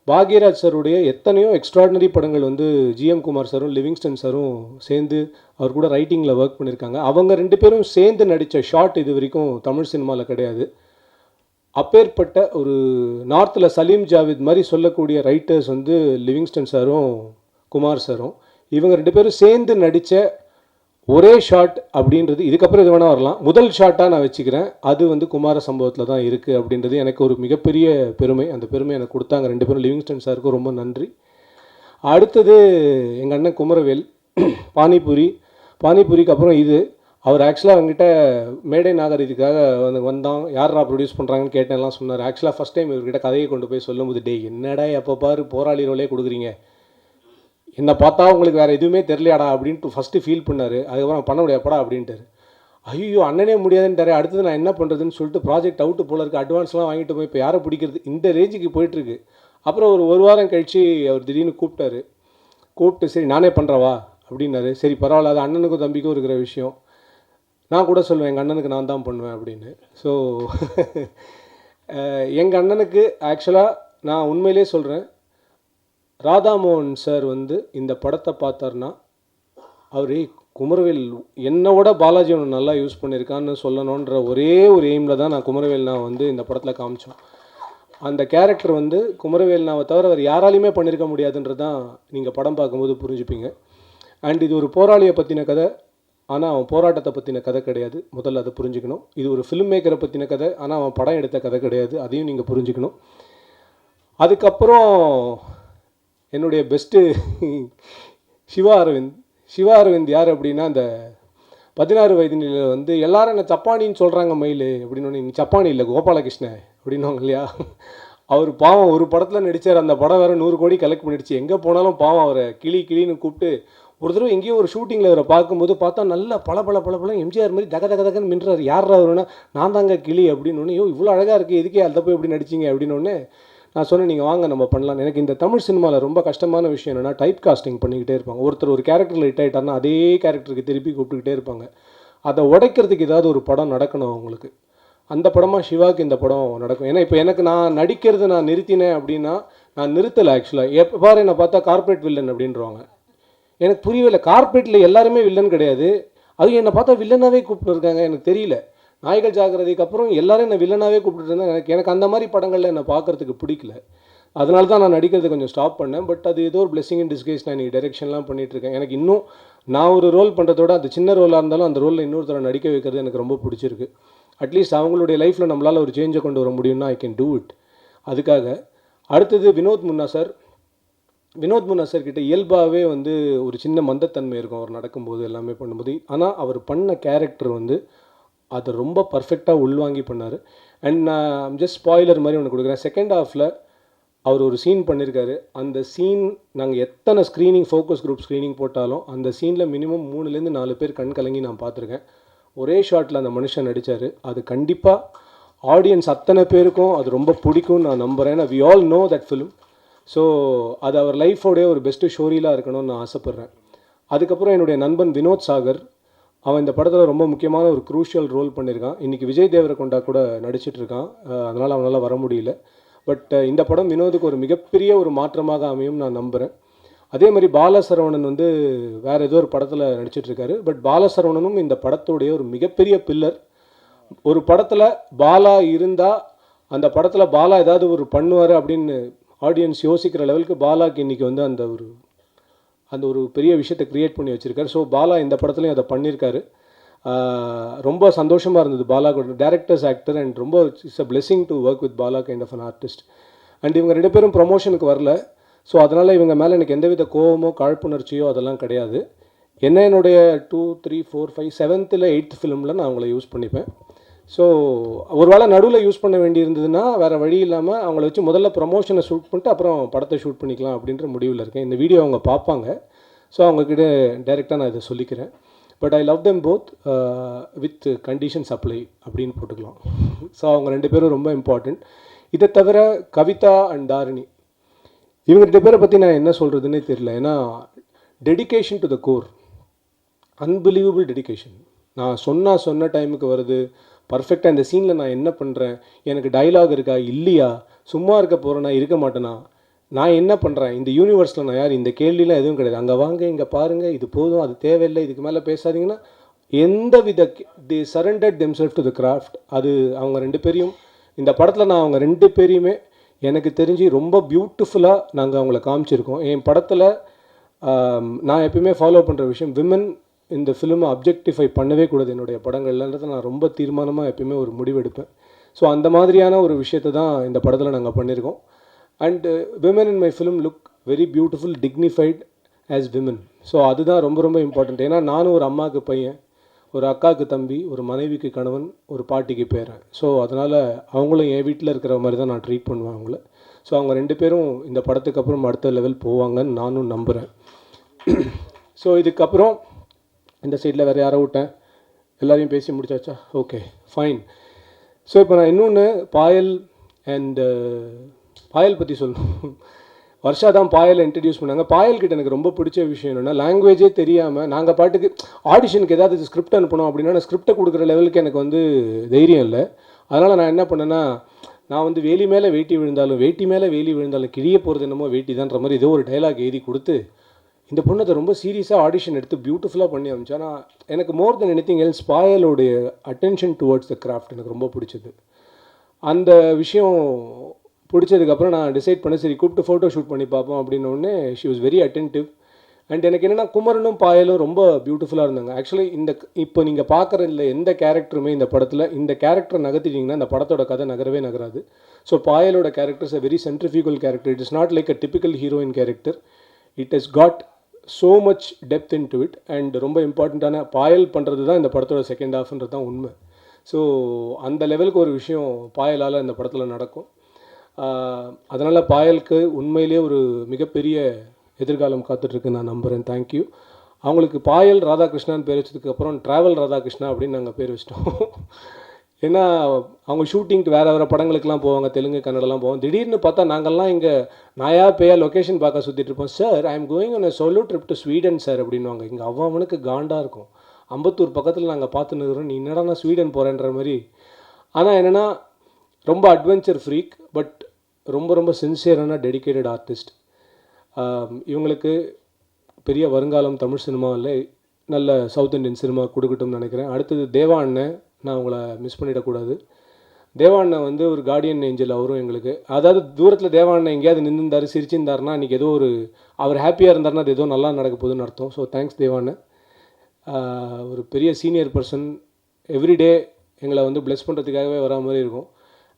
பாக்யராஜ் சாருடைய எத்தனையோ எக்ஸ்ட்ராடினரி படங்கள் வந்து ஜிஎம் குமார் சாரும் லிவிங்ஸ்டன் சாரும் சேர்ந்து அவர் கூட ரைட்டிங்கில் ஒர்க் பண்ணியிருக்காங்க. அவங்க 2 பேரும் சேர்ந்து நடித்த ஷார்ட் இது வரைக்கும் தமிழ் சினிமாவில் கிடையாது. அப்பேற்பட்ட ஒரு நார்த்தில் சலீம் ஜாவித் மாதிரி சொல்லக்கூடிய ரைட்டர்ஸ் வந்து லிவிங்ஸ்டன் சாரும் குமார் சாரும். இவங்க 2 பேரும் சேர்ந்து நடித்த ஒரே ஷாட் அப்படின்றது, இதுக்கப்புறம் இது வேணால் வரலாம், முதல் ஷாட்டாக நான் வச்சுக்கிறேன். அது வந்து குமார சம்பவத்தில் தான் இருக்குது அப்படின்றது எனக்கு ஒரு மிகப்பெரிய பெருமை. அந்த பெருமை எனக்கு கொடுத்தாங்க 2 பேரும். லிவிங்ஸ்டன் சாருக்கும் ரொம்ப நன்றி. அடுத்தது எங்கள் அண்ணன் குமரவேல், பானிபூரிக்கு அப்புறம் இது. அவர் ஆக்சுவலாக அவங்ககிட்ட மேடை நாகரிகத்துக்காக வந்தான், யாரா ப்ரொடியூஸ் பண்ணுறாங்கன்னு கேட்டேன்லாம் சொன்னார். ஆக்சுவலாக ஃபஸ்ட் டைம் இவர்கிட்ட கதையை கொண்டு போய் சொல்லும்போது, டே என்னடா எப்போ பாரு போராளி ரோலே கொடுக்குறீங்க, என்னை பார்த்தா உங்களுக்கு வேறு எதுவுமே தெரியலையாடா அப்படின்ட்டு ஃபஸ்ட்டு ஃபீல் பண்ணார். அதுக்கப்புறம் பண்ண முடியாப்படா அப்படின்ட்டார். ஐயோ அண்ணனே முடியாதுன்ட்டார். அடுத்தது நான் என்ன பண்ணுறதுன்னு சொல்லிட்டு ப்ராஜெக்ட் அவுட்டு போல இருக்குது, அட்வான்ஸ்லாம் வாங்கிட்டு போய் இப்போ யாரை பிடிக்கிறது, இந்த ரேஞ்சுக்கு போயிட்டுருக்கு. அப்புறம் ஒரு வாரம் கழித்து அவர் திடீர்னு கூப்பிட்டு சரி நானே பண்ணுறவா அப்படின்னாரு. சரி பரவாயில்ல, அது அண்ணனுக்கும் தம்பிக்கும் இருக்கிற விஷயம். நான் கூட சொல்லுவேன் எங்கள் அண்ணனுக்கு நான் தான் பண்ணுவேன் அப்படின்னு. ஸோ எங்கள் அண்ணனுக்கு ஆக்சுவலாக நான் உண்மையிலே சொல்கிறேன், ராதாமோகன் சார் வந்து இந்த படத்தை பார்த்தார்னா அவர் குமரவேல் என்னோட பாலாஜி அவனை நல்லா யூஸ் பண்ணியிருக்கான்னு சொல்லணுன்ற ஒரே ஒரு எய்மில் தான் நான் குமரவேல் நான் வந்து இந்த படத்தில் காமிச்சோம். அந்த கேரக்டர் வந்து குமரவேல் நாவை தவிர அவர் யாராலையுமே பண்ணியிருக்க முடியாதுன்றது தான் நீங்கள் படம் பார்க்கும்போது புரிஞ்சுப்பீங்க. அண்ட் இது ஒரு போராளியை பற்றின கதை, ஆனால் அவன் போராட்டத்தை பற்றின கதை கிடையாது. முதல்ல அதை புரிஞ்சுக்கணும். இது ஒரு ஃபிலிம் மேக்கரை பற்றின கதை, ஆனால் அவன் படம் எடுத்த கதை கிடையாது. அதையும் நீங்கள் புரிஞ்சுக்கணும். அதுக்கப்புறம் என்னுடைய பெஸ்ட்டு சிவா அரவிந்த் யார் அப்படின்னா, அந்த 16 வயது நிலையில் வந்து எல்லாரும் என்ன சப்பானின்னு சொல்கிறாங்க மயில் அப்படின்னு. நீ சப்பானி இல்லை கோபாலகிருஷ்ணன் அப்படின்னுவாங்க இல்லையா. அவர் பாவம் ஒரு படத்தில் நடித்தார், அந்த படம் வேறு 100 கோடி கலெக்ட் பண்ணிடுச்சு. எங்கே போனாலும் பாவம் அவரை கிளின்னு கூப்பிட்டு ஒரு தடவை எங்கேயோ ஒரு ஷூட்டிங்கில் அவரை பார்க்கும்போது பார்த்தா நல்லா பல எம்ஜிஆர் மாதிரி தகன்னு மின்றார். யார் அவருன்னா நான் தாங்க கிளி அப்படின்னு. ஐயோ இவ்வளோ அழகாக இருக்குது, எதுக்கே அதை போய் எப்படி நடிச்சிங்க அப்படின்னு. நான் சொன்னேன் நீங்கள் வாங்க நம்ம பண்ணலாம். எனக்கு இந்த தமிழ் சினிமாவில் ரொம்ப கஷ்டமான விஷயம் என்னென்னா டைப் காஸ்டிங் பண்ணிக்கிட்டே இருப்பாங்க. ஒருத்தர் ஒரு கேரக்டரில் ஹிட் ஆகிட்டார்னா அதே கேரக்டருக்கு திருப்பி கூப்பிட்டுக்கிட்டே இருப்பாங்க. அதை உடைக்கிறதுக்கு ஏதாவது ஒரு படம் நடக்கணும் அவங்களுக்கு. அந்த படமாக சிவாவுக்கு இந்த படம் நடக்கும். ஏன்னா இப்போ எனக்கு நான் நடிக்கிறது நான் நிறுத்தினேன் அப்படின்னா, நான் நிறுத்தலை ஆக்சுவலாக. எப்போ பாரு என்னை பார்த்தா கார்ப்பரேட் வில்லன் அப்படின்றவாங்க. எனக்கு புரியவில்லை, கார்ப்பரேட்டில் எல்லாருமே வில்லன் கிடையாது, அதுவும் என்னை பார்த்தா வில்லனாகவே கூப்பிட்டு இருக்காங்க. எனக்கு தெரியல. நாய்கள் ஜாக்கிரதைக்கு அப்புறம் எல்லாரும் என்னை வில்லனாகவே கூப்பிட்டு இருந்தேன். எனக்கு அந்த மாதிரி படங்களில் என்னை பார்க்குறதுக்கு பிடிக்கல. அதனால தான் நான் நடிக்கிறது கொஞ்சம் ஸ்டாப் பண்ணேன். பட் அது ஏதோ ஒரு பிளெஸிங் இன் டிஸ்கைஸ். நான் இன்றைக்கி டைரெக்ஷன்லாம் பண்ணிகிட்ருக்கேன். எனக்கு இன்னும் நான் ஒரு ரோல் பண்ணுறதோட அது சின்ன ரோலாக இருந்தாலும் அந்த ரோலில் இன்னொருத்தரை நடிக்க வைக்கிறது எனக்கு ரொம்ப பிடிச்சிருக்கு. அட்லீஸ்ட் அவங்களுடைய லைஃப்பில் நம்மளால் ஒரு சேஞ்சை கொண்டு வர முடியும்னா ஐ கேன் டூ இட். அதுக்காக அடுத்தது வினோத் முன்னா சார். வினோத் முன்னா சார் கிட்ட இயல்பாகவே வந்து ஒரு சின்ன மந்தத்தன்மை இருக்கும் அவர் நடக்கும்போது எல்லாமே பண்ணும்போது. ஆனால் அவர் பண்ண கேரக்டர் வந்து அதை ரொம்ப பர்ஃபெக்டாக உள்வாங்கி பண்ணார். அண்ட் நான் ஜஸ்ட் ஸ்பாய்லர் மாதிரி ஒன்று கொடுக்குறேன். செகண்ட் ஹாஃபில் அவர் ஒரு சீன் பண்ணியிருக்காரு. அந்த சீன் நாங்கள் எத்தனை ஸ்க்ரீனிங் ஃபோக்கஸ் குரூப் ஸ்க்ரீனிங் போட்டாலும் அந்த சீனில் மினிமம் 3லேருந்து 4 பேர் கண் கலங்கி நான் பார்த்துருக்கேன். ஒரே ஷாட்டில் அந்த மனுஷன் நடித்தார். அது கண்டிப்பாக ஆடியன்ஸ் அத்தனை பேருக்கும் அது ரொம்ப பிடிக்கும்னு நான் நம்புகிறேன். ஏன்னா we all know that film. So அது அவர் லைஃபோடைய ஒரு பெஸ்ட்டு ஸ்டோரிலாம் இருக்கணும்னு நான் ஆசைப்பட்றேன். அதுக்கப்புறம் என்னுடைய நண்பன் வினோத் சாகர், அவன் இந்த படத்தில் ரொம்ப முக்கியமான ஒரு க்ரூஷியல் ரோல் பண்ணியிருக்கான். இன்றைக்கி விஜய் தேவரகொண்டா கூட நடிச்சிட்ருக்கான். அதனால் அவனால் வர முடியல. பட் இந்த படம் வினோதுக்கு ஒரு மிகப்பெரிய ஒரு மாற்றமாக அமையும் நான் நம்புகிறேன். அதே மாதிரி பாலசரவணன் வந்து வேறு ஏதோ ஒரு படத்தில் நடிச்சிட்ருக்காரு. பட் பாலசரவணனும் இந்த படத்துடைய ஒரு மிகப்பெரிய பில்லர். ஒரு படத்தில் பாலா இருந்தால் அந்த படத்தில் பாலா ஏதாவது ஒரு பண்ணுவார் அப்படின்னு ஆடியன்ஸ் யோசிக்கிற லெவலுக்கு பாலாக்கு இன்றைக்கி வந்து அந்த ஒரு பெரிய விஷயத்தை க்ரியேட் பண்ணி வச்சுருக்காரு. ஸோ பாலா இந்த படத்துலையும் அதை பண்ணியிருக்காரு. ரொம்ப சந்தோஷமாக இருந்தது பாலா கூட டேரக்டர்ஸ் ஆக்டர். அண்ட் ரொம்ப it's a blessing to work with Bala kind of an artist. And இவங்க 2 பேரும் ப்ரொமோஷனுக்கு வரல. ஸோ அதனால் இவங்க மேலே எனக்கு எந்தவித கோவமோ காழ்ப்புணர்ச்சியோ அதெல்லாம் கிடையாது. என்னுடைய 2, 3, 4, 5, 7th 8th ஃபிலிமில் நான் அவங்கள யூஸ் பண்ணிப்பேன். ஸோ ஒரு வேளை நடுவில் யூஸ் பண்ண வேண்டியிருந்ததுன்னா வேறு வழி இல்லாமல் அவங்கள வச்சு முதல்ல ப்ரமோஷனை ஷூட் பண்ணிட்டு அப்புறம் படத்தை ஷூட் பண்ணிக்கலாம் அப்படின்ற முடிவில் இருக்கேன். இந்த வீடியோ அவங்க பார்ப்பாங்க. ஸோ அவங்கக்கிட்ட டைரெக்டாக நான் இதை சொல்லிக்கிறேன். But I love them both with conditions apply அப்படின்னு போட்டுக்கலாம். ஸோ அவங்க 2 பேரும் ரொம்ப இம்பார்ட்டண்ட். இதை தவிர கவிதா அண்ட் தாரிணி, இவங்க 2 பேரை பற்றி நான் என்ன சொல்கிறதுன்னே தெரியல. ஏன்னா dedication to the core, unbelievable dedication. நான் சொன்ன டைமுக்கு வருது பர்ஃபெக்டாக. இந்த சீனில் நான் என்ன பண்ணுறேன், எனக்கு டைலாக் இருக்கா இல்லையா, சும்மா இருக்க போகிறேன்னா இருக்க மாட்டேனா, நான் என்ன பண்ணுறேன், இந்த யூனிவர்ஸில் நான் யார், இந்த கேள்விலாம் எதுவும் கிடையாது. அங்கே வாங்க, இங்கே பாருங்கள், இது போதும், அது தேவையில்லை, இதுக்கு மேலே பேசாதீங்கன்னா எந்த வித the surrendered themselves to the craft. அது அவங்க 2 பேரையும் இந்த படத்தில் நான் அவங்க 2 பேரையுமே எனக்கு தெரிஞ்சு ரொம்ப பியூட்டிஃபுல்லாக நாங்கள் அவங்கள காமிச்சிருக்கோம். என் படத்தில் நான் எப்பயுமே ஃபாலோ பண்ணுற விஷயம், விமன் இந்த ஃபிலிமை அப்ஜெக்டிஃபை பண்ணவே கூடாது என்னுடைய படங்கள்ன்றதை நான் ரொம்ப தீர்மானமாக எப்பயுமே ஒரு முடிவெடுப்பேன். ஸோ அந்த மாதிரியான ஒரு விஷயத்தை தான் இந்த படத்தில் நாங்கள் பண்ணியிருக்கோம். And women in my film look very beautiful, dignified as women. So அதுதான் ரொம்ப ரொம்ப இம்பார்ட்டண்ட். ஏன்னா நானும் ஒரு அம்மாவுக்கு பையன், ஒரு அக்காவுக்கு தம்பி, ஒரு மனைவிக்கு கணவன், ஒரு பாட்டிக்கு பேரன். ஸோ அதனால் அவங்களும் என் வீட்டில் இருக்கிற மாதிரி தான் நான் ட்ரீட் பண்ணுவேன் அவங்கள. ஸோ அவங்க 2 பேரும் இந்த படத்துக்கு அப்புறம் அடுத்த லெவல் போவாங்கன்னு நானும் நம்புகிறேன். ஸோ இதுக்கப்புறம் இந்த சைடில் வேறு யாரை விட்டேன், எல்லாரையும் பேசி முடிச்சாச்சா? Okay fine. ஸோ இப்போ நான் இன்னொன்று பாயல் பற்றி சொல்லணும். வர்ஷா தான் பாயலை இன்ட்ரடியூஸ் பண்ணாங்க. பாயல்கிட்ட எனக்கு ரொம்ப பிடிச்ச விஷயம் என்னென்னா, லாங்குவேஜே தெரியாமல் நாங்கள் பாட்டுக்கு ஆடிஷனுக்கு ஏதாவது ஸ்கிரிப்ட் அனுப்பணும் அப்படின்னா நான் ஸ்கிரிப்டை கொடுக்குற லெவலுக்கு எனக்கு வந்து தைரியம் இல்லை. அதனால் நான் என்ன பண்ணேன்னா, நான் வந்து வேலி மேலே வேட்டி விழுந்தாலும் வேட்டி மேலே வேலி விழுந்தாலும் கிழிய போகிறது என்னமோ வேட்டி தான்ற மாதிரி ஏதோ ஒரு டைலாக் எழுதி கொடுத்து இந்த பொண்ணு அதை ரொம்ப சீரியஸாக ஆடிஷன் எடுத்து பியூட்டிஃபுல்லாக பண்ணி அமைச்சு. ஆனால் எனக்கு மோர் தென் எனிதிங் எல்ஸ் பாயலோடைய அட்டென்ஷன் டுவர்ட்ஸ் த கிராஃப்ட் எனக்கு ரொம்ப பிடிச்சது. அந்த விஷயம் பிடிச்சதுக்கப்புறம் நான் டிசைட் பண்ண சரி கூப்பிட்டு ஃபோட்டோ ஷூட் பண்ணி பார்ப்போம் அப்படின்னோடனே she was very attentive. And எனக்கு என்னென்னா குமரனும் பாயலும் ரொம்ப பியூட்டிஃபுல்லாக இருந்தாங்க. ஆக்சுவலி இப்போ நீங்கள் பார்க்குற இல்லை எந்த கேரக்டருமே இந்த படத்தில் இந்த கேரக்டரை நகர்த்திட்டிங்கன்னா இந்த படத்தோட கதை நகரவே நகராது. ஸோ பாயலோட characters a very centrifugal character. It is not like a typical heroine character. It has got so much depth into it. And ரொம்ப இம்பார்ட்டண்ட்டான பாயல் பண்ணுறது தான் இந்த படத்தோட செகண்ட் ஹாஃப்ன்றது தான் உண்மை. ஸோ அந்த லெவலுக்கு ஒரு விஷயம் பாயலால் இந்த படத்தில் நடக்கும். அதனால் பாயலுக்கு உண்மையிலே ஒரு மிகப்பெரிய எதிர்காலம் காத்துட்ருக்கு நான் நம்புகிறேன். தேங்க்யூ. அவங்களுக்கு பாயல் ராதாகிருஷ்ணான்னு பேர் வச்சதுக்கப்புறம் ட்ராவல் ராதாகிருஷ்ணா அப்படின்னு நாங்கள் பேர் வச்சிட்டோம். ஏன்னா அவங்க ஷூட்டிங்க்கு வேறு படங்களுக்கெலாம் போவாங்க, தெலுங்கு கன்னடலாம் போவோம். திடீர்னு பார்த்தா நாங்கள்லாம் இங்கே நாயா பேயா லொக்கேஷன் பார்க்க சுற்றிட்டு இருப்போம். Sir I am going on a solo trip to Sweden sir அப்படின்வாங்க. இங்கே அவனுக்கு காண்டாக இருக்கும். அம்பத்தூர் பக்கத்தில் நாங்கள் பார்த்துன்னு இருக்கிறோம், நீ என்னடா நான் ஸ்வீடன் போகிறேன்ற மாதிரி. ஆனால் என்னென்னா ரொம்ப அட்வென்ச்சர் ஃப்ரீக், பட் ரொம்ப ரொம்ப சின்சியரான டெடிக்கேட்டட் ஆர்டிஸ்ட். இவங்களுக்கு பெரிய வருங்காலம் தமிழ் சினிமாவில் நல்ல சவுத் இண்டியன் சினிமா கொடுக்கட்டும்னு நினைக்கிறேன். அடுத்தது தேவா அண்ணன், நான் உங்களை மிஸ் பண்ணிடக்கூடாது. தேவா அண்ணன் வந்து ஒரு கார்டியன் ஏஞ்சல் அவரும் எங்களுக்கு. அதாவது தூரத்தில் தேவா அண்ணன் எங்கேயாவது நின்றுந்தார் சிரிச்சிருந்தாருன்னா அன்றைக்கி ஏதோ ஒரு அவர் ஹாப்பியாக இருந்தாருன்னா அது ஏதோ நல்லா நடக்க போகுதுன்னு அர்த்தம். ஸோ தேங்க்ஸ் தேவா அண்ணன். ஒரு பெரிய சீனியர் பர்சன், எவ்ரிடே எங்களை வந்து ப்ளெஸ் பண்ணுறதுக்காகவே வரா மாதிரி இருக்கும்.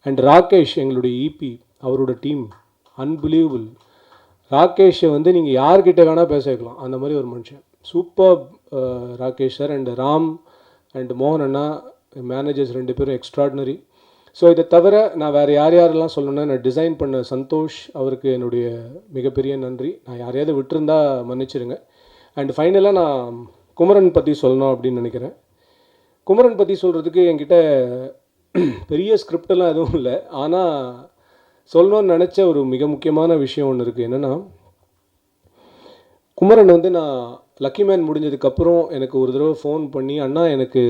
அண்ட் ராகேஷ் எங்களுடைய இபி, அவரோட டீம் அன்பிலீவபிள். ராகேஷை வந்து நீங்கள் யார்கிட்ட வேணால் பேச வைக்கலாம், அந்த மாதிரி ஒரு மனுஷன். Super Rakesh sir. And Ram and மோகன் அண்ணா மேனேஜர்ஸ் 2 பேரும் எக்ஸ்ட்ராடினரி. ஸோ இதை தவிர நான் வேறு யாரெல்லாம் சொல்லணும்னா, நான் டிசைன் பண்ண சந்தோஷ், அவருக்கு என்னுடைய மிகப்பெரிய நன்றி. நான் யாரையாவது விட்டுருந்தா மன்னிச்சிடுங்க. அண்ட் ஃபைனலாக நான் குமரன் பற்றி சொல்லணும் அப்படின்னு நினைக்கிறேன். குமரன் பற்றி சொல்கிறதுக்கு என்கிட்ட பெரிய ஸ்கிரிப்டெல்லாம் எதுவும் இல்லை. ஆனால் சொல்லணும்னு நினச்ச ஒரு மிக முக்கியமான விஷயம் ஒன்று இருக்குது. என்னென்னா, குமரன் வந்து நான் லக்கி மேன் முடிஞ்சதுக்கப்புறம் எனக்கு ஒரு தடவை ஃபோன் பண்ணி, அண்ணா எனக்கு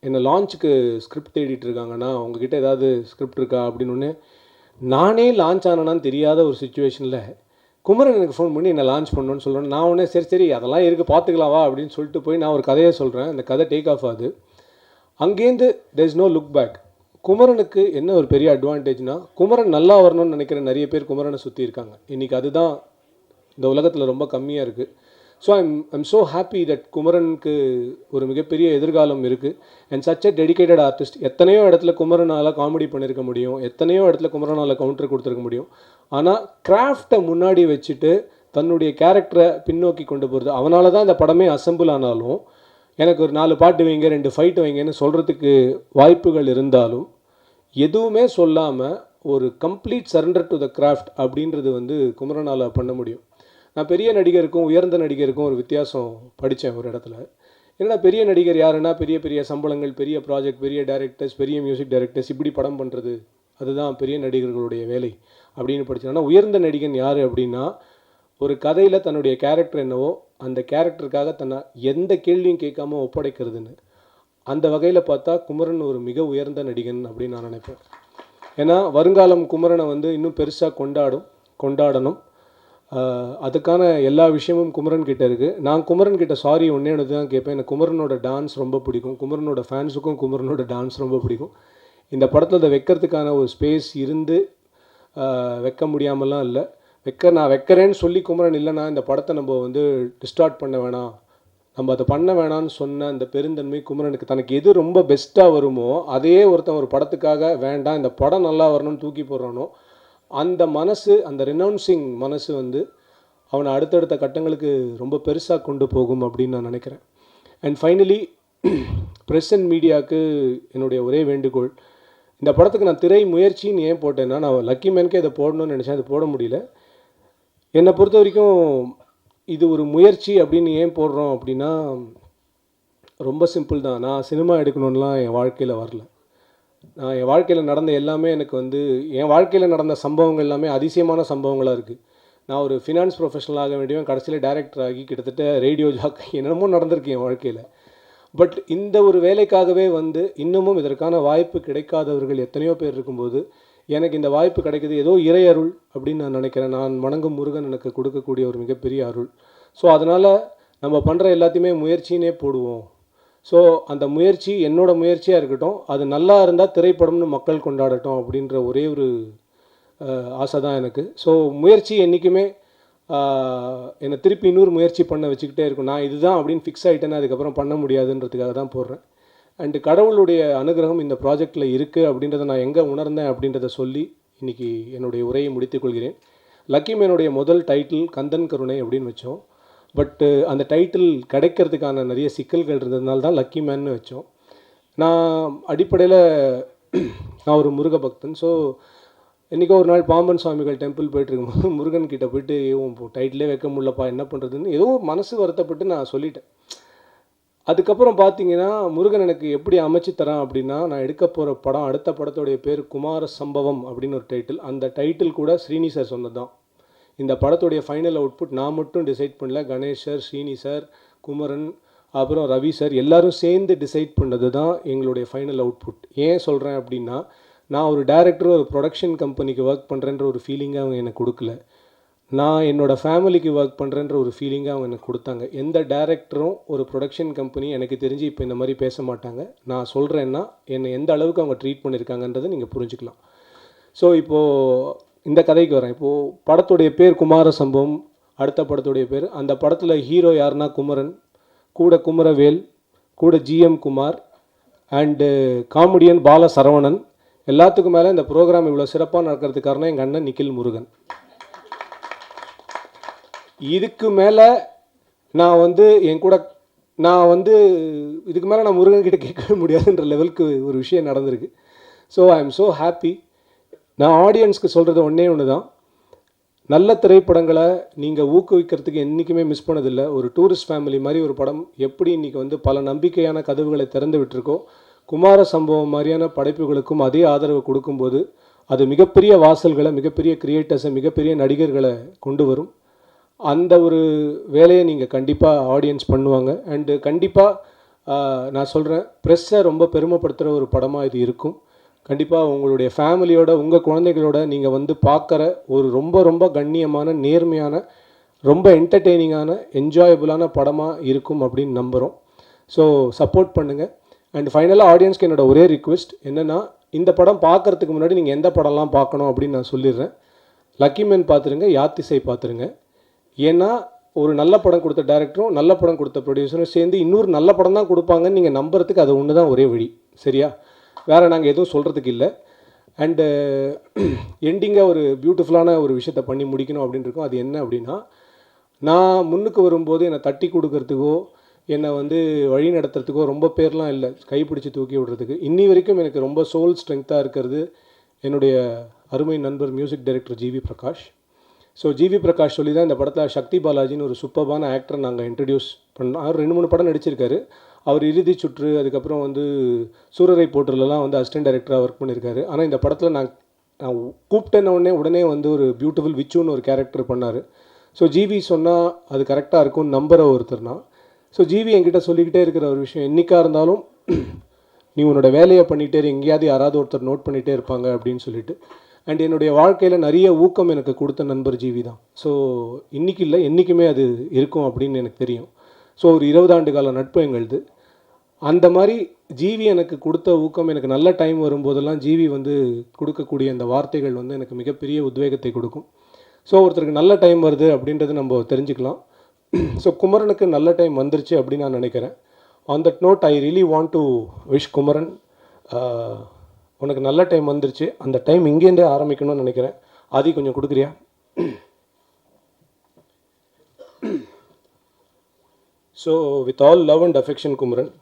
என்னை லான்ச்சுக்கு ஸ்கிரிப்ட் தேடிட்டு இருக்காங்கண்ணா, உங்ககிட்ட ஏதாவது ஸ்கிரிப்ட் இருக்கா அப்படின்னு. நானே லான்ச் ஆனேனான்னு தெரியாத ஒரு சுச்சுவேஷனில் குமரன் எனக்கு ஃபோன் பண்ணி என்னை லான்ச் பண்ணணுன்னு சொல்கிறேன். நான் உடனே சரி சரி அதெல்லாம் இருக்குது பார்த்துக்கலாம் வா அப்படின்னு சொல்லிட்டு போய் நான் ஒரு கதையை சொல்கிறேன். அந்த கதை டேக் ஆஃப் ஆகுது. அங்கேருந்து there is no look back. குமரனுக்கு என்ன ஒரு பெரிய அட்வான்டேஜ்னால், குமரன் நல்லா வரணும்னு நினைக்கிற நிறைய பேர் குமரனை சுற்றி இருக்காங்க. இன்றைக்கி அதுதான் இந்த உலகத்தில் ரொம்ப கம்மியாக இருக்குது. So I'm so happy that குமரனுக்கு ஒரு மிகப்பெரிய எதிர்காலம் இருக்குது. And such a dedicated artist. எத்தனையோ இடத்துல குமரனால் காமெடி பண்ணியிருக்க முடியும், எத்தனையோ இடத்துல குமரனால் கவுண்டர் கொடுத்துருக்க முடியும். ஆனால் கிராஃப்டை முன்னாடி வச்சுட்டு தன்னுடைய கேரக்டரை பின்னோக்கி கொண்டு போகிறது. அவனால தான் இந்த படமே அசம்பிள் ஆனாலும், எனக்கு ஒரு 4 பாட்டு வைங்க 2 ஃபைட்டு வைங்கன்னு சொல்கிறதுக்கு வாய்ப்புகள் இருந்தாலும், எதுவுமே சொல்லாமல் ஒரு complete surrender to the craft அப்படின்றது வந்து குமரனால் பண்ண முடியும். நான் பெரிய நடிகருக்கும் உயர்ந்த நடிகருக்கும் ஒரு வித்தியாசம் படித்தேன் ஒரு இடத்துல. என்னடா பெரிய நடிகர் யாருன்னா, பெரிய பெரிய சம்பளங்கள், பெரிய ப்ராஜெக்ட், பெரிய டைரக்டர்ஸ், பெரிய மியூசிக் டைரக்டர்ஸ், இப்படி படம் பண்ணுறது, அதுதான் பெரிய நடிகர்களுடைய வேலை அப்படின்னு படித்தேன். ஆனால் உயர்ந்த நடிகன் யார் அப்படின்னா, ஒரு கதையில் தன்னுடைய கேரக்டர் என்னவோ அந்த கேரக்டருக்காக தன்னை எந்த கேள்வியும் கேட்காம ஒப்படைக்கிறதுன்னு. அந்த வகையில் பார்த்தா குமரன் ஒரு மிக உயர்ந்த நடிகன் அப்படின்னு நான் நினைப்பேன். ஏன்னா வருங்காலம் குமரனை வந்து இன்னும் பெருசாக கொண்டாடணும். அதுக்கான எல்லா விஷயமும் குமரன் கிட்டே இருக்குது. நான் குமரன் கிட்ட சாரி ஒன்றே தான் கேட்பேன். எனக்கு குமரனோட டான்ஸ் ரொம்ப பிடிக்கும். குமரனோட ஃபேன்ஸுக்கும் குமரனோட டான்ஸ் ரொம்ப பிடிக்கும். இந்த படத்தில் அதை வைக்கிறதுக்கான ஒரு ஸ்பேஸ் இருந்து வைக்க முடியாமலாம் இல்லை. நான் வைக்கிறேன்னு சொல்லி குமரன் இல்லைனா இந்த படத்தை நம்ம வந்து டிஸ்டார்ட் பண்ண வேணாம், நம்ம அதை பண்ண வேணான்னு சொன்ன அந்த பெருந்தன்மை குமரனுக்கு. தனக்கு எது ரொம்ப பெஸ்ட்டாக வருமோ அதையே ஒருத்தன் ஒரு படத்துக்காக வேண்டாம் இந்த படம் நல்லா வரணும்னு தூக்கி போடுறானோ, அந்த மனசு, அந்த ரினவுன்சிங் மனசு வந்து அவனை அடுத்தடுத்த கட்டங்களுக்கு ரொம்ப பெருசாக கொண்டு போகும் அப்படின்னு நான் நினைக்கிறேன். அண்ட் ஃபைனலி ப்ரெஸ் அண்ட் மீடியாவுக்கு என்னுடைய ஒரே வேண்டுகோள், இந்த படத்துக்கு நான் திரை முயற்சின்னு ஏன் போட்டேன்னா, நான் லக்கி மேனுக்கே இதை போடணும்னு நினச்சேன், அது போட முடியல. என்னை பொறுத்த வரைக்கும் இது ஒரு முயற்சி அப்படின்னு ஏன் போடுறோம் அப்படின்னா, ரொம்ப சிம்பிள் தான். நான் சினிமா எடுக்கணுன்னெலாம் என் வாழ்க்கையில் வரல. நான் என் வாழ்க்கையில் நடந்த எல்லாமே எனக்கு வந்து என் வாழ்க்கையில் நடந்த சம்பவங்கள் எல்லாமே அதிசயமான சம்பவங்களாக இருக்குது. நான் ஒரு ஃபினான்ஸ் ப்ரொஃபஷனல் ஆக வேண்டியவன், கடைசியில் டைரக்டர் ஆகி கிட்டத்தட்ட ரேடியோ ஜாக் என்னென்னமோ நடந்திருக்கு என் வாழ்க்கையில். பட் இந்த ஒரு வேலைக்காகவே வந்து இன்னமும் இதற்கான வாய்ப்பு கிடைக்காதவர்கள் எத்தனையோ பேர் இருக்கும்போது எனக்கு இந்த வாய்ப்பு கிடைக்குது, ஏதோ இறை அருள் அப்படின்னு நான் நினைக்கிறேன். நான் வணங்கும் முருகன் எனக்கு கொடுக்கக்கூடிய ஒரு மிகப்பெரிய அருள். ஸோ அதனால் நம்ம பண்ணுற எல்லாத்தையுமே முயற்சினே போடுவோம். ஸோ அந்த முயற்சி என்னோடய முயற்சியாக இருக்கட்டும், அது நல்லா இருந்தால் திரைப்படம்னு மக்கள் கொண்டாடட்டும் அப்படின்ற ஒரே ஒரு ஆசை தான் எனக்கு. ஸோ முயற்சி என்றைக்குமே என்னை திருப்பி இன்னொரு முயற்சி பண்ண வச்சுக்கிட்டே இருக்கும். நான் இதுதான் அப்படின்னு ஃபிக்ஸ் ஆகிட்டேன்னா அதுக்கப்புறம் பண்ண முடியாதுன்றதுக்காக தான் போடுறேன். அண்டு கடவுளுடைய அனுகிரகம் இந்த ப்ராஜெக்டில் இருக்குது அப்படின்றத நான் எங்கே உணர்ந்தேன் அப்படின்றத சொல்லி இன்றைக்கி என்னுடைய உரையை முடித்துக்கொள்கிறேன். லக்கி மேனுடைய முதல் டைட்டில் கந்தன் கருணை அப்படின்னு வச்சோம். பட்டு அந்த டைட்டில் கிடைக்கிறதுக்கான நிறைய சிக்கல்கள் இருந்ததுனால தான் லக்கி மேன்னு வச்சோம். நான் அடிப்படையில் நான் ஒரு முருக பக்தன். ஸோ இன்றைக்கி ஒரு நாள் பாம்பன் சுவாமிகள் டெம்பிள் போயிட்டுருக்கும்போது முருகன் கிட்டே போயிட்டு டைட்டிலே வைக்க முடியலப்பா என்ன பண்ணுறதுன்னு ஏதோ மனசு வருத்தப்பட்டு நான் சொல்லிட்டேன். அதுக்கப்புறம் பார்த்தீங்கன்னா முருகன் எனக்கு எப்படி அமைச்சு தரான் அப்படின்னா, நான் எடுக்க போகிற படம் அடுத்த படத்தோடைய பேர் குமார சம்பவம் அப்படின்னு ஒரு டைட்டில். அந்த டைட்டில் கூட ஸ்ரீனி சார் சொன்னது தான். இந்த படத்துடைய ஃபைனல் அவுட்புட் நான் மட்டும் டிசைட் பண்ணல, கணேஷ் சார், ஸ்ரீனி சார், குமரன், அப்புறம் ரவி சார் எல்லாரும் சேர்ந்து டிசைட் பண்ணது தான் எங்களுடைய ஃபைனல் அவுட்புட். ஏன் சொல்கிறேன் அப்படின்னா, நான் ஒரு டைரக்டர் ஒரு ப்ரொடக்ஷன் கம்பெனிக்கு ஒர்க் பண்ணுறேன்ற ஒரு ஃபீலிங்கை அவங்க எனக்கு கொடுக்கல. நான் என்னோடய ஃபேமிலிக்கு ஒர்க் பண்ணுறேன்ற ஒரு ஃபீலிங்கை அவங்க எனக்கு கொடுத்தாங்க. எந்த டைரக்டரும் ஒரு ப்ரொடக்ஷன் கம்பெனி எனக்கு தெரிஞ்சு இப்போ இந்த மாதிரி பேச மாட்டாங்க. நான் சொல்கிறேன்னா என்னை எந்த அளவுக்கு அவங்க ட்ரீட் பண்ணியிருக்காங்கன்றதை நீங்கள் புரிஞ்சுக்கலாம். ஸோ இப்போது இந்த கதைக்கு வரேன். இப்போது படத்துடைய பேர் குமார சம்பவம், அடுத்த படத்துடைய பேர். அந்த படத்தில் ஹீரோ யாருன்னா குமரன், கூட குமரவேல், கூட ஜிஎம் குமார் அண்டு காமெடியன் பால சரவணன். எல்லாத்துக்கும் மேலே இந்த ப்ரோக்ராம் இவ்வளோ சிறப்பாக நடக்கிறதுக்கு காரணம் எங்கள் அண்ணன் நிக்கில் முருகன். இதுக்கு மேலே இதுக்கு மேலே நான் முருகன்கிட்ட கேட்கவே முடியாதுன்ற லெவலுக்கு ஒரு விஷயம் நடந்திருக்கு. So I am so happy. நான் ஆடியன்ஸ்க்கு சொல்கிறது ஒன்று தான், நல்ல திரைப்படங்களை நீங்கள் ஊக்குவிக்கிறதுக்கு என்றைக்குமே மிஸ் பண்ணதில்லை. ஒரு டூரிஸ்ட் ஃபேமிலி மாதிரி ஒரு படம் எப்படி இன்றைக்கி பல நம்பிக்கையான கதவுகளை திறந்து விட்டுருக்கோ, குமார சம்பவம் மாதிரியான படைப்புகளுக்கும் அதே ஆதரவு கொடுக்கும்போது அது மிகப்பெரிய வாசல்களை, மிகப்பெரிய கிரியேட்டர்ஸை, மிகப்பெரிய நடிகர்களை கொண்டு வரும். அந்த ஒரு வேலையை நீங்கள் கண்டிப்பாக ஆடியன்ஸ் பண்ணுவாங்க. அண்டு கண்டிப்பாக நான் சொல்கிறேன், ப்ரெஸ்ஸை ரொம்ப பெருமைப்படுத்துகிற ஒரு படமாக இது இருக்கும். கண்டிப்பாக உங்களுடைய ஃபேமிலியோட, உங்கள் குழந்தைகளோட நீங்கள் பார்க்குற ஒரு ரொம்ப ரொம்ப கண்ணியமான, நேர்மையான, ரொம்ப என்டர்டெய்னிங்கான, என்ஜாயபுளான படமாக இருக்கும் அப்படின்னு நம்புகிறோம். ஸோ சப்போர்ட் பண்ணுங்கள். அண்ட் ஃபைனலாக ஆடியன்ஸ்க்கு என்னோடய ஒரே ரிக்வெஸ்ட் என்னென்னா, இந்த படம் பார்க்குறதுக்கு முன்னாடி நீங்கள் எந்த படம்லாம் பார்க்கணும் அப்படின்னு நான் சொல்லிடுறேன். லக்கி மேன் பார்த்துருங்க, யாத்திசை பார்த்துருங்க. ஏன்னா ஒரு நல்ல படம் கொடுத்த டைரக்டரும் நல்ல படம் கொடுத்த ப்ரொடியூசரும் சேர்ந்து இன்னொரு நல்ல படம் தான் கொடுப்பாங்கன்னு நீங்கள் நம்புறதுக்கு அது ஒன்று தான் ஒரே வழி. சரியா? வேறு நாங்கள் எதுவும் சொல்கிறதுக்கு இல்லை. அண்டு எண்டிங்காக ஒரு பியூட்டிஃபுல்லான ஒரு விஷயத்தை பண்ணி முடிக்கணும் அப்படின்னு இருக்கோம். அது என்ன அப்படின்னா, நான் முன்னுக்கு வரும்போது என்னை தட்டி கொடுக்கறதுக்கோ என்னை வழி நடத்துறதுக்கோ ரொம்ப பேர்லாம் இல்லை, கைப்பிடிச்சு தூக்கி விடுறதுக்கு. இன்னி வரைக்கும் எனக்கு ரொம்ப சோல் ஸ்ட்ரென்த்தாக இருக்கிறது என்னுடைய அருமை நண்பர் music director GV Prakash. So GV Prakash சொல்லி தான் இந்த படத்தில் சக்தி பாலாஜின்னு ஒரு சூப்பர்பான ஆக்டரை நாங்கள் இன்ட்ரடியூஸ் பண்ணோம். அவர் 2-3 படம் நடிச்சிருக்காரு. அவர் இறுதி சுற்று, அதுக்கப்புறம் சூரரை போற்றுலலாம் அசிஸ்டன்ட் டைரக்டராக ஒர்க் பண்ணியிருக்காரு. ஆனால் இந்த படத்தில் நான் கூப்பிட்டேன்ன உடனே ஒரு பியூட்டிஃபுல் விச்சுன்னு ஒரு கேரக்டர் பண்ணார். ஸோ ஜிவி சொன்னால் அது கரெக்டாக இருக்கும்னு நம்புகிற ஒருத்தர்னா. ஸோ ஜிவி என்கிட்ட சொல்லிக்கிட்டே இருக்கிற ஒரு விஷயம், என்றைக்காக இருந்தாலும் நீ உன்னோட வேலையை பண்ணிகிட்டே எங்கேயாவது யாராவது ஒருத்தர் நோட் பண்ணிகிட்டே இருப்பாங்க அப்படின்னு சொல்லிட்டு. அண்ட் என்னுடைய வாழ்க்கையில் நிறைய ஊக்கம் எனக்கு கொடுத்த நண்பர் ஜிவி தான். ஸோ இன்றைக்கி இல்லை, என்றைக்குமே அது இருக்கும் அப்படின்னு எனக்கு தெரியும். ஸோ ஒரு 20 ஆண்டு கால நட்பு எங்களுது. அந்த மாதிரி ஜிவி எனக்கு கொடுத்த ஊக்கம், எனக்கு நல்ல டைம் வரும்போதெல்லாம் ஜிவி கொடுக்கக்கூடிய அந்த வார்த்தைகள் எனக்கு மிகப்பெரிய உத்வேகத்தை கொடுக்கும். ஸோ ஒருத்தருக்கு நல்ல டைம் வருது அப்படின்றது நம்ம தெரிஞ்சுக்கலாம். ஸோ குமரனுக்கு நல்ல டைம் வந்துருச்சு அப்படின்னு நான் நினைக்கிறேன். On that note I really want to wish Kumaran, உனக்கு நல்ல டைம் வந்துருச்சு. அந்த டைம் இங்கேருந்தே ஆரம்பிக்கணும்னு நினைக்கிறேன். ஆதி கொஞ்சம் கொடுக்குறியா? So with all love and affection Kumaran.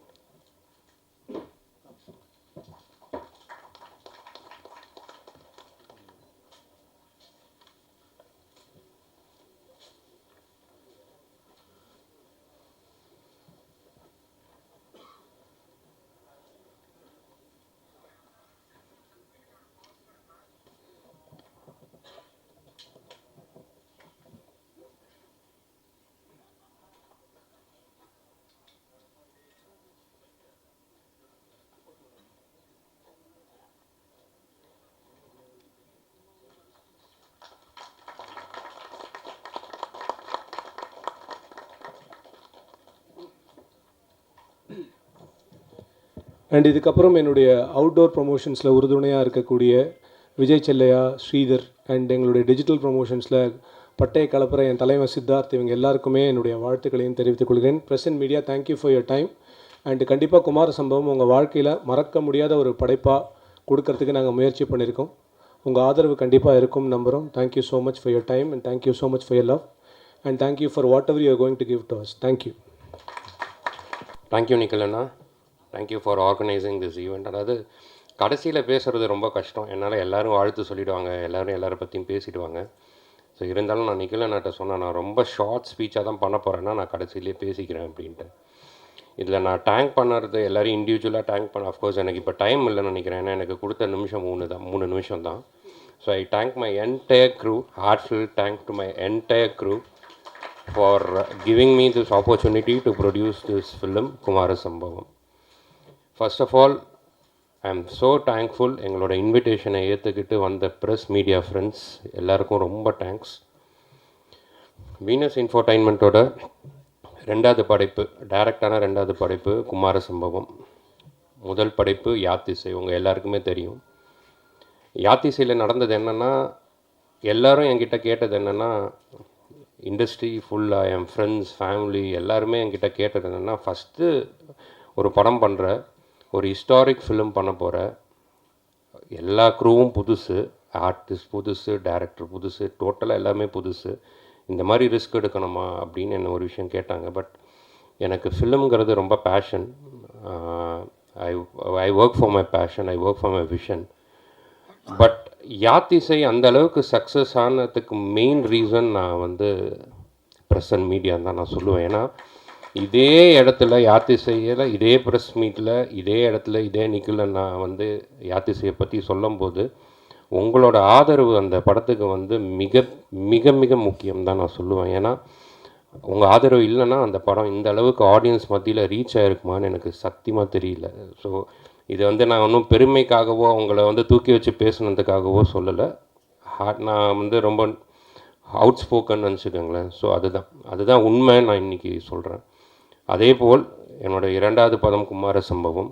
And இதுக்கப்புறம் என்னுடைய அவுட்டோர் ப்ரொமோஷன்ஸில் உறுதுணையாக இருக்கக்கூடிய விஜய் செல்லையா, ஸ்ரீதர் அண்ட் எங்களுடைய டிஜிட்டல் ப்ரொமோஷன்ஸில் பட்டைய கலப்புற என் தலைவர் சித்தார்த், இவங்க எல்லாருக்குமே என்னுடைய வாழ்த்துக்களையும் தெரிவித்துக் கொள்கிறேன். Press and media, thank you for your time. And கண்டிப்பாக குமார சம்பவம் உங்கள் வாழ்க்கையில் மறக்க முடியாத ஒரு படைப்பாக கொடுக்கறதுக்கு நாங்கள் முயற்சி பண்ணியிருக்கோம். உங்கள் ஆதரவு கண்டிப்பாக இருக்கும் நம்புகிறோம். Thank you so much for your time and thank you so much for your love. and thank you for whatever you are going to give to us. Thank you. Thank you Nikhil Anna, thank you for organising this event. அதாவது கடைசியில் பேசுகிறது ரொம்ப கஷ்டம், என்னால் எல்லோரும் வாழ்த்து சொல்லிவிடுவாங்க, எல்லோரும் எல்லாரை பற்றியும் பேசிடுவாங்க. ஸோ இருந்தாலும் நான் நிக்கில் அண்ணாட்ட சொன்னேன், நான் ரொம்ப ஷார்ட் ஸ்பீச்சாக தான் பண்ண போகிறேன்னா நான் கடைசியிலே பேசிக்கிறேன் அப்படின்ட்டு. இதில் நான் டேங்க் பண்ணுறது எல்லோரும் இண்டிவிஜுவலாக டேங்க் பண்ண அஃப்கோர்ஸ் எனக்கு இப்போ டைம் இல்லைன்னு நினைக்கிறேன், ஏன்னா எனக்கு கொடுத்த நிமிஷம் 3 நிமிஷம் தான். So I thank my entire crew, heartful thank to my entire crew for giving me this opportunity to produce this film Kumara Sambhavam. First of all, I am so thankful எங்களோட இன்விடேஷனை ஏற்றுக்கிட்டு வந்த ப்ரெஸ் மீடியா ஃப்ரெண்ட்ஸ் எல்லாருக்கும் ரொம்ப thanks. Venus இன்ஃபோடைன்மெண்ட்டோட 2வது படைப்பு, டைரக்டான 2வது படைப்பு குமார சம்பவம். முதல் படைப்பு யாத்திசை, உங்கள் எல்லாருக்குமே தெரியும். யாத்திசையில் நடந்தது என்னென்னா, எல்லோரும் என்கிட்ட கேட்டது என்னென்னா, இண்டஸ்ட்ரி ஃபுல்லாக என் ஃப்ரெண்ட்ஸ் ஃபேமிலி எல்லாருமே என்கிட்ட கேட்டது என்னென்னா, ஃபஸ்ட்டு ஒரு படம் பண்ணுற, ஒரு ஹிஸ்டாரிக் ஃபிலிம் பண்ண போகிற, எல்லா க்ரூவும் புதுசு, ஆர்டிஸ்ட் புதுசு, டைரக்டர் புதுசு, டோட்டலாக எல்லாமே புதுசு, இந்த மாதிரி ரிஸ்க் எடுக்கணுமா அப்படின்னு என்ன ஒரு விஷயம் கேட்டாங்க. பட் எனக்கு ஃபிலிம்ங்கிறது ரொம்ப passion. I work for my passion, I work for my vision. But Yaathisai அந்த அளவுக்கு சக்ஸஸ் ஆனதுக்கு மெயின் ரீசன் நான் ப்ரெஸ் அண்ட் மீடியான்னு தான் நான் சொல்லுவேன். ஏன்னா இதே இடத்துல யாத்திசையில், இதே ப்ரெஸ் மீட்டில், இதே இடத்துல, இதே நிக்கில் நான் யாத்திசையை பற்றி சொல்லும்போது உங்களோட ஆதரவு அந்த படத்துக்கு மிக மிக மிக முக்கியம் தான் நான் சொல்லுவேன். ஏன்னா உங்கள் ஆதரவு இல்லைன்னா அந்த படம் இந்த அளவுக்கு ஆடியன்ஸ் மத்தியில் ரீச் ஆகிருக்குமான்னு எனக்கு சத்தியமாக தெரியல. ஸோ இது நான் ஒன்றும் பெருமைக்காகவோ உங்களை தூக்கி வச்சு பேசுனதுக்காகவோ சொல்லலை. நான் ரொம்ப அவுட் ஸ்போக்கன் நினச்சிக்கோங்களேன். ஸோ அதுதான் உண்மை நான் இன்றைக்கி சொல்கிறேன். அதே போல் என்னோடய 2வது படம் குமார சம்பவம்,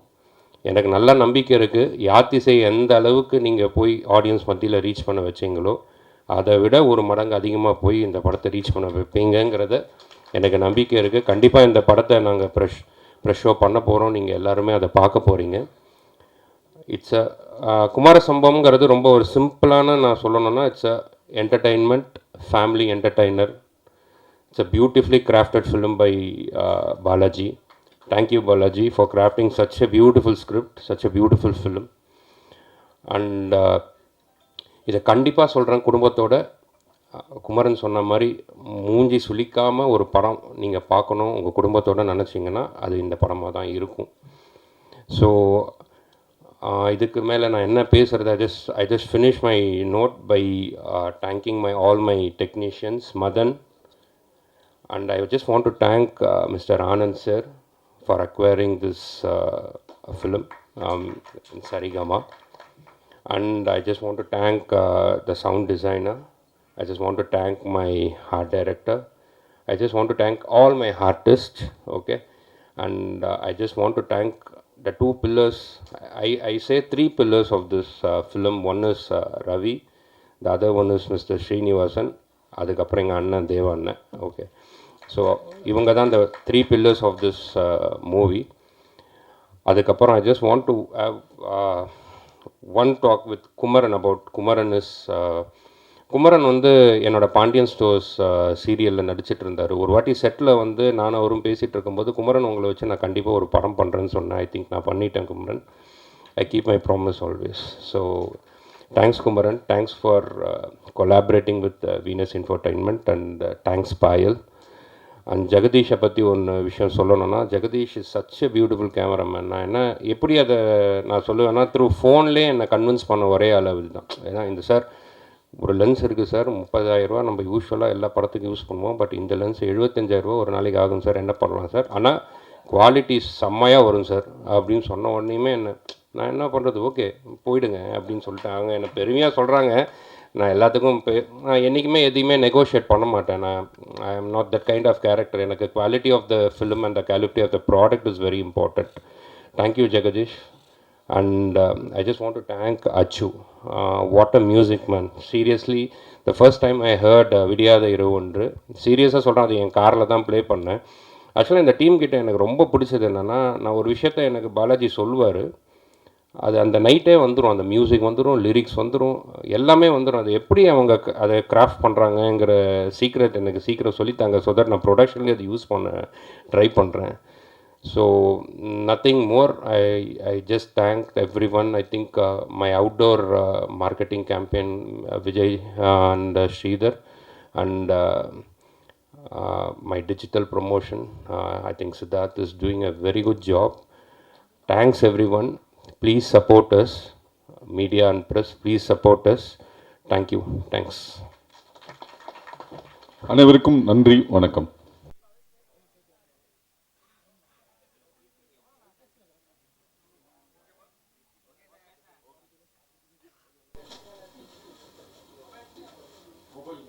எனக்கு நல்ல நம்பிக்கை இருக்குது. யாத்திசை எந்த அளவுக்கு நீங்கள் போய் ஆடியன்ஸ் மத்தியில் ரீச் பண்ண வச்சிங்களோ அதை விட ஒரு மடங்கு அதிகமாக போய் இந்த படத்தை ரீச் பண்ண வைப்பீங்கிறத எனக்கு நம்பிக்கை இருக்குது. கண்டிப்பாக இந்த படத்தை நாங்கள் ப்ரெஷ் ஷோ பண்ண போகிறோம், நீங்கள் எல்லாருமே அதை பார்க்க போகிறீங்க. இட்ஸ் குமார சம்பவம்ங்கிறது ரொம்ப ஒரு சிம்பிளான, நான் சொல்லணும்னா it's entertainment, family entertainer. It's beautifully crafted film by Balaji. Thank you Balaji for crafting such a beautiful script, such a beautiful film. And இதை கண்டிப்பாக சொல்கிறேன், குடும்பத்தோட குமரன் சொன்ன மாதிரி மூஞ்சி சுளிக்காமல் ஒரு படம் நீங்கள் பார்க்கணும் உங்கள் குடும்பத்தோடு நினச்சிங்கன்னா அது இந்த படமாக தான் இருக்கும். ஸோ இதுக்கு மேலே நான் என்ன பேசுகிறது, I just finish my note by thanking all my technicians, Madan, and I just want to thank mister Anand sir for acquiring this film Saregama. And I just want to thank the sound designer. I just want to thank my art director. I just want to thank all my artists, okay? And I just want to thank the 2 pillars. I say 3 pillars of this film. One is Ravi, the other one is Mr. Srinivasan, அதுக்கப்புறம் எங்கள் அண்ணன் தேவா அண்ணன், okay? So இவங்க தான் the 3 pillars of this movie. அதுக்கப்புறம் I just want to have one talk with Kumaran about Kumaran is Kumaran என்னோட Pandian stores சீரியலில் நடிச்சிட்டு இருந்தார். ஒரு வாட்டி செட்டில் நானும் அவரும் பேசிகிட்டு இருக்கும்போது, குமரன் உங்களை வச்சு நான் கண்டிப்பாக ஒரு படம் பண்ணுறேன்னு சொன்னேன். ஐ திங்க் நான் பண்ணிட்டேன் Kumaran. I keep my promise always. So thanks Kumaran, thanks for collaborating with Venus Infotainment, and thanks Payal. And ஜெகதீஷை பற்றி ஒன்று விஷயம் சொல்லணும்னா, Jagadish is such a beautiful cameraman. நான் எப்படி அதை நான் சொல்லுவேன்னா, த்ரூ ஃபோன்லேயே என்னை கன்வின்ஸ் பண்ண ஒரே அளவு தான். ஏன்னா இந்த சார் ஒரு லென்ஸ் இருக்குது சார், 30,000 நம்ம யூஸ்வலாக எல்லா படத்துக்கும் யூஸ் பண்ணுவோம், பட் இந்த லென்ஸ் 75,000 ஒரு நாளைக்கு ஆகும் சார், என்ன பண்ணலாம் சார், ஆனால் குவாலிட்டி செம்மையாக வரும் சார் அப்படின்னு சொன்ன உடனேயுமே நான் என்ன பண்ணுறது, ஓகே போயிடுங்க அப்படின்னு சொல்லிட்டு அவங்க என்னை பெருமையாக சொல்கிறாங்க. நான் எல்லாத்துக்கும் நான் என்றைக்குமே எதையுமே நெகோஷியேட் பண்ண மாட்டேன். I am not that kind of character. எனக்கு quality of the film and the quality of the product is very important. Thank you Jagadish. And I just want to thank Achu. What a music, man. Seriously, the first time I heard Vidiyada Iruvondru, சீரியஸாக சொல்கிறேன், அது என் காரில் தான் play பண்ணேன். ஆக்சுவலாக இந்த team கிட்ட எனக்கு ரொம்ப பிடிச்சது என்னென்னா, நான் ஒரு விஷயத்தை எனக்கு பாலாஜி சொல்லுவார், அது அந்த நைட்டே வந்துடும், அந்த மியூசிக் வந்துடும், லிரிக்ஸ் வந்துடும், எல்லாமே வந்துடும். அது எப்படி அவங்க அதை கிராஃப்ட் பண்ணுறாங்கங்கிற சீக்ரெட் எனக்கு சீக்கிரம் சொல்லித்தாங்க. ஸோ தட் நான் ப்ரொடக்ஷன்லேயே அதை யூஸ் பண்ண ட்ரை பண்ணுறேன். So nothing more. I just thank every one. I think my outdoor marketing campaign Vijay and Sridhar and my digital promotion. I think Siddharth is doing a very good job. Thanks everyone. Please support us. Media and press, please support us. Thank you. Thanks. அனைவருக்கும் நன்றி, வணக்கம். Mobile